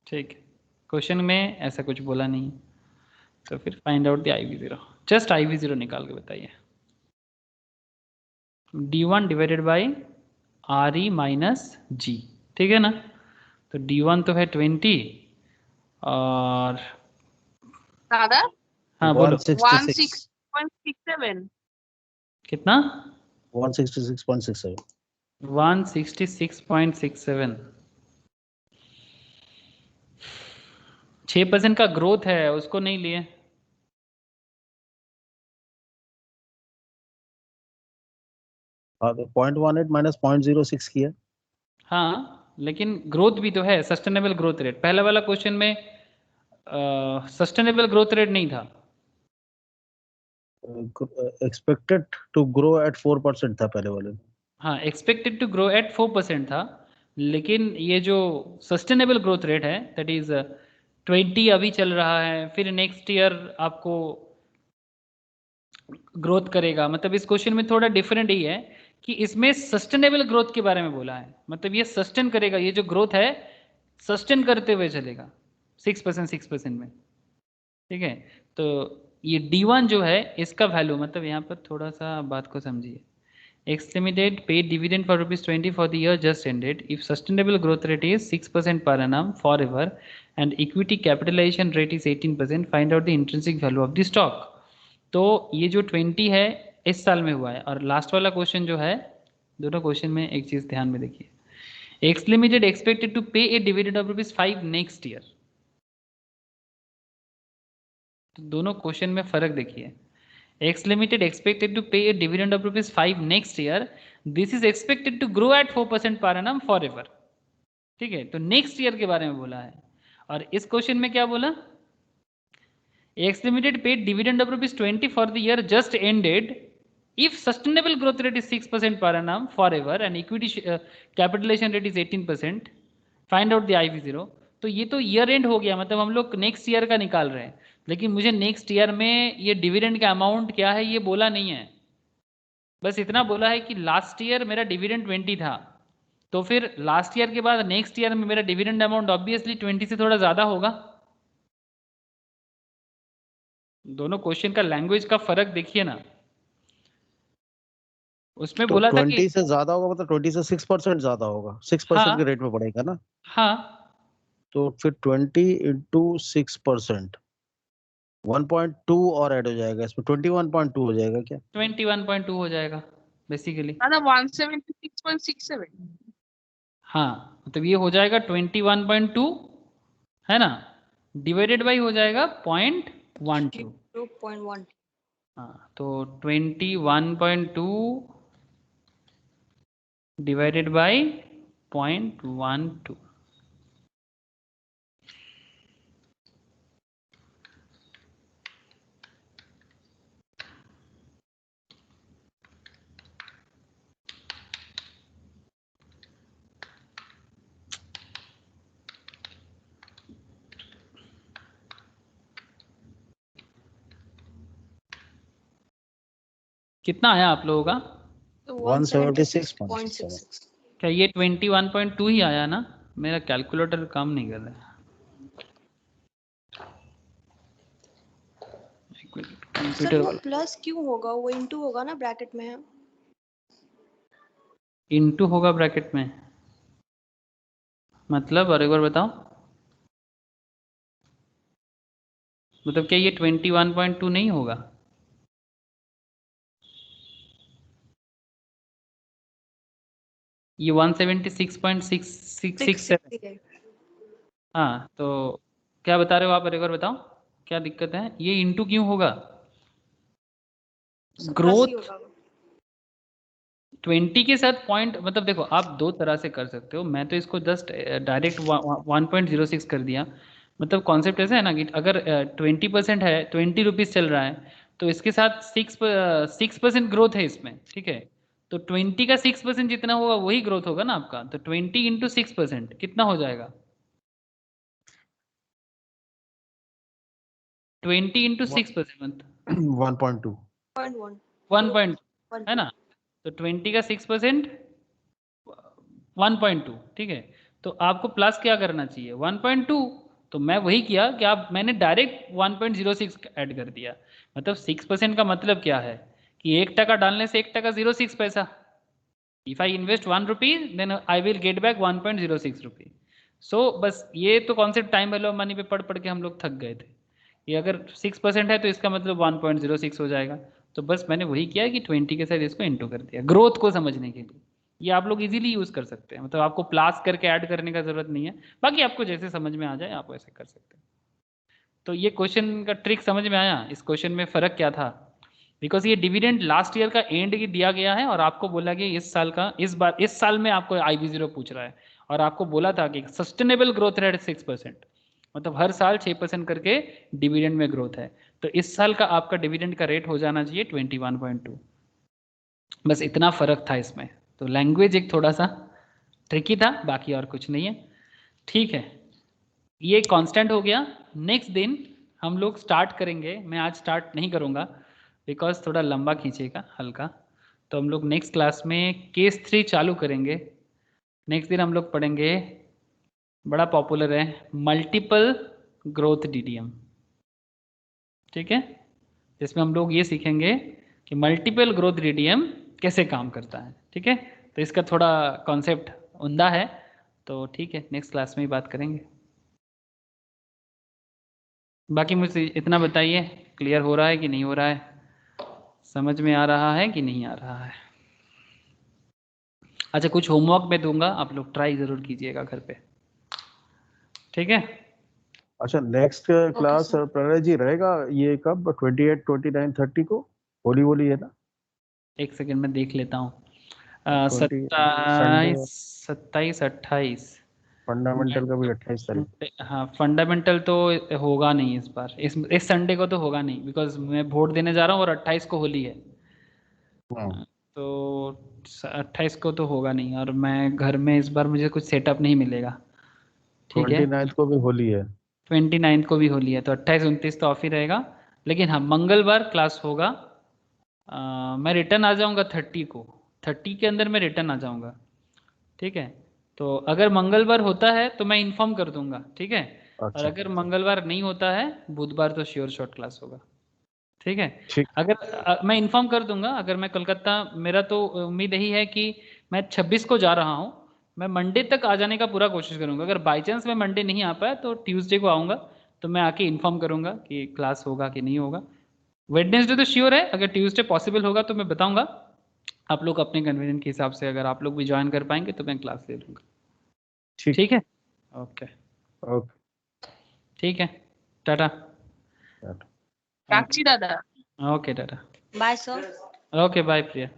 ठीक है, क्वेश्चन में ऐसा कुछ बोला नहीं है, तो फिर find out the IV0। Just IV0 निकाल के बताइए। D1 divided by RE minus G, ठीक है ना। तो D1 तो है 20 और दादा हाँ बोलो 166 16.67 कितना 166.67 166.67। 6% का ग्रोथ है, उसको नहीं लिए। हाँ तो 0.18 माइनस 0.06 किया। हाँ लेकिन ग्रोथ भी तो है, सस्टेनेबल ग्रोथ रेट। पहला वाला क्वेश्चन में सस्टेनेबल ग्रोथ रेट नहीं था। एक्सपेक्टेड टू ग्रो एट 4% था पहले वाले में। हाँ एक्सपेक्टेड टू ग्रो एट 4% था, लेकिन ये जो सस्टेनेबल ग्रोथ रेट है दैट इज 20 अभी चल रहा है, फिर नेक्स्ट ईयर आपको ग्रोथ करेगा। मतलब इस क्वेश्चन में थोड़ा डिफरेंट ही है कि इसमें सस्टेनेबल ग्रोथ के बारे में बोला है, मतलब ये सस्टेन करेगा, ये जो ग्रोथ है सस्टेन करते हुए चलेगा 6% में, ठीक है। तो ये D1 जो है इसका वैल्यू, मतलब यहाँ पर थोड़ा सा बात को समझिए। X Limited paid dividend for ₹20 for the year just ended. If sustainable growth rate is 6% per annum forever and equity capitalization rate is 18%, find out the intrinsic value of the stock. तो ये जो 20 है इस साल में हुआ है, और लास्ट वाला क्वेश्चन जो है, दोनों क्वेश्चन में एक चीज ध्यान में देखिए। X Limited expected to pay a dividend of ₹5 next year. तो दोनों क्वेश्चन में फर्क देखिए। X Limited expected to pay a dividend of ₹5 next year. This is expected to grow at 4% per annum forever. ठीक है, तो नेक्स्ट ईयर के बारे में बोला है। और इस क्वेश्चन में क्या बोला? X Limited paid dividend of ₹20 for the year just ended. If sustainable growth rate is 6% per annum forever and equity capitalization rate is 18%, find out the IV0. तो ये तो ईयर एंड हो गया, मतलब हम लोग नेक्स्ट ईयर का निकाल रहे हैं, लेकिन मुझे नेक्स्ट ईयर में ये डिविडेंड का अमाउंट क्या है ये बोला नहीं है। बस इतना बोला है कि लास्ट ईयर मेरा डिविडेंड 20 था, तो फिर लास्ट ईयर के बाद नेक्स्ट ईयर में मेरा डिविडेंड अमाउंट ऑब्वियसली 20 से थोड़ा ज्यादा होगा। दोनों क्वेश्चन का लैंग्वेज का फर्क देखिए ना। उसमें तो बोला था 20 कि से ज्यादा होगा, मतलब 20 से 6% ज्यादा होगा, 6% हाँ के रेट में पड़ेगा ना। हाँ तो फिर 20 इंटू 6% 1.2 और ऐड हो जाएगा इसमें, 21.2 हो जाएगा क्या? 21.2 हो जाएगा बेसिकली। दादा 176.67 हाँ मतलब ये हो जाएगा 21.2 है ना, डिवाइडेड बाई हो जाएगा 0.12। 2.1 हाँ तो 21.2 डिवाइडेड बाई 0.12। कितना आया आप लोगों का? 176.67। क्या ये 21.2 ही आया ना? मेरा कैलकुलेटर काम नहीं कर रहा है। सर कंप्यूटर वो वाला प्लस क्यों होगा, वो इनटू होगा ना, ब्रैकेट में है। इनटू होगा ब्रैकेट में, मतलब और एक बार बताओ। मतलब क्या ये 21.2 नहीं होगा? ये 176.667। हाँ तो क्या बता रहे हो आप, और एक बार बताओ क्या दिक्कत है, ये इनटू क्यों होगा? ग्रोथ 20 के साथ पॉइंट, मतलब देखो आप दो तरह से कर सकते हो, मैं तो इसको जस्ट डायरेक्ट 1.06 कर दिया। मतलब कॉन्सेप्ट ऐसा है ना कि अगर 20% है, 20 रुपीज़ चल रहा है, तो इसके साथ 6% ग्रोथ है इसमें, ठीक है। तो 20 का 6% जितना होगा वही ग्रोथ होगा ना आपका, तो 20 इंटू 6% कितना हो जाएगा? 20 इंटू 6% 1.2 1 है ना। तो 20 का 6% 1.2, ठीक है। तो आपको प्लस क्या करना चाहिए 1.2, तो मैं वही किया कि आप मैंने डायरेक्ट 1.06 ऐड कर दिया। मतलब 6% का मतलब क्या है कि 1 टका डालने से 1 टका 06 पैसा। If I invest 1 rupee then I will get back 1.06 rupee. So बस ये तो concept time value of money पे पढ़ पढ़ के हम लोग थक गए थे। ये अगर 6% है तो इसका मतलब 1.06 हो जाएगा। तो बस मैंने वही किया कि 20 के साथ इसको इंटू कर दिया ग्रोथ को समझने के लिए। ये आप लोग इजीली यूज कर सकते हैं, मतलब आपको प्लस करके ऐड करने का जरूरत नहीं है, बाकी आपको जैसे समझ में आ जाए आप वैसे कर सकते हैं। तो ये क्वेश्चन का ट्रिक समझ में आया? इस क्वेश्चन में फर्क क्या था? बिकॉज ये डिविडेंड लास्ट ईयर का एंड की दिया गया है और आपको बोला कि इस साल का इस साल में आपको IB0 पूछ रहा है और आपको बोला था कि सस्टेनेबल ग्रोथ रेट 6%, मतलब हर साल 6% करके डिविडेंड में ग्रोथ है। तो इस साल का आपका डिविडेंड का रेट हो जाना चाहिए 21.2। बस इतना फर्क था इसमें। तो लैंग्वेज एक थोड़ा सा ट्रिकी था, बाकी और कुछ नहीं है। ठीक है, ये कांस्टेंट हो गया। नेक्स्ट दिन हम लोग स्टार्ट करेंगे, मैं आज स्टार्ट नहीं करूँगा बिकॉज थोड़ा लंबा खींचेगा हल्का। तो हम लोग नेक्स्ट क्लास में केस 3 चालू करेंगे। नेक्स्ट दिन हम लोग पढ़ेंगे, बड़ा पॉपुलर है, मल्टीपल ग्रोथ DDM। ठीक है, जिसमें हम लोग ये सीखेंगे कि मल्टीपल ग्रोथ DDM कैसे काम करता है। ठीक है, तो इसका थोड़ा कॉन्सेप्ट उम्दा है। तो ठीक है, नेक्स्ट क्लास में ही बात करेंगे। बाकी मुझे इतना बताइए, क्लियर हो रहा है कि नहीं हो रहा है, समझ में आ रहा है कि नहीं आ रहा है? अच्छा, कुछ होमवर्क में दूंगा, आप लोग ट्राई जरूर कीजिएगा घर पे। ठीक है, अच्छा, नेक्स्ट क्लास प्रणय जी रहेगा ये कब? 28, 29, 30 को होली वोली है ना? एक सेकंड में देख लेता हूँ। 20 संडे। 27, 28 फंडामेंटल का भी 28 तारीख। हाँ, फंडामेंटल तो होगा नहीं इस बार, इस संडे को तो होगा नहीं बिकॉज मैं वोट देने जा रहा हूँ और 28 को होली है। तो 28 को तो होगा नहीं और मैं घर में इस बार मुझे कुछ सेटअप नहीं मिलेगा। ठीक है, 29 को भी होली है। 29 को भी होली है, तो 28, 29 तो ऑफ ही रहेगा। लेकिन हाँ, मंगलवार क्लास होगा। मैं रिटर्न आ जाऊँगा 30 को, 30 के अंदर मैं रिटर्न आ जाऊँगा। ठीक है, तो अगर मंगलवार होता है तो मैं इन्फॉर्म कर दूंगा। ठीक है, और अच्छा, अगर मंगलवार नहीं होता है, बुधवार तो श्योर शॉर्ट क्लास होगा। ठीक है, ठीक। अगर मैं इन्फॉर्म कर दूंगा। अगर मैं कोलकाता, मेरा तो उम्मीद यही है कि मैं 26 को जा रहा हूँ, मैं मंडे तक आ जाने का पूरा कोशिश करूंगा। अगर बाई चांस मैं मंडे नहीं आ पाया तो ट्यूसडे को आऊँगा, तो मैं आके इन्फॉर्म करूंगा कि क्लास होगा कि नहीं होगा। वेडनेसडे तो श्योर है, अगर ट्यूसडे पॉसिबल होगा तो मैं बताऊंगा। आप लोग अपने कन्वीनियंट के हिसाब से अगर आप लोग भी ज्वाइन कर पाएंगे तो मैं क्लास ले लूँगा। ठीक। ठीक है, ओके, ओके, ठीक है, टाटा। রাখছি দাদা। Okay tata, bye sir. Okay bye प्रिया।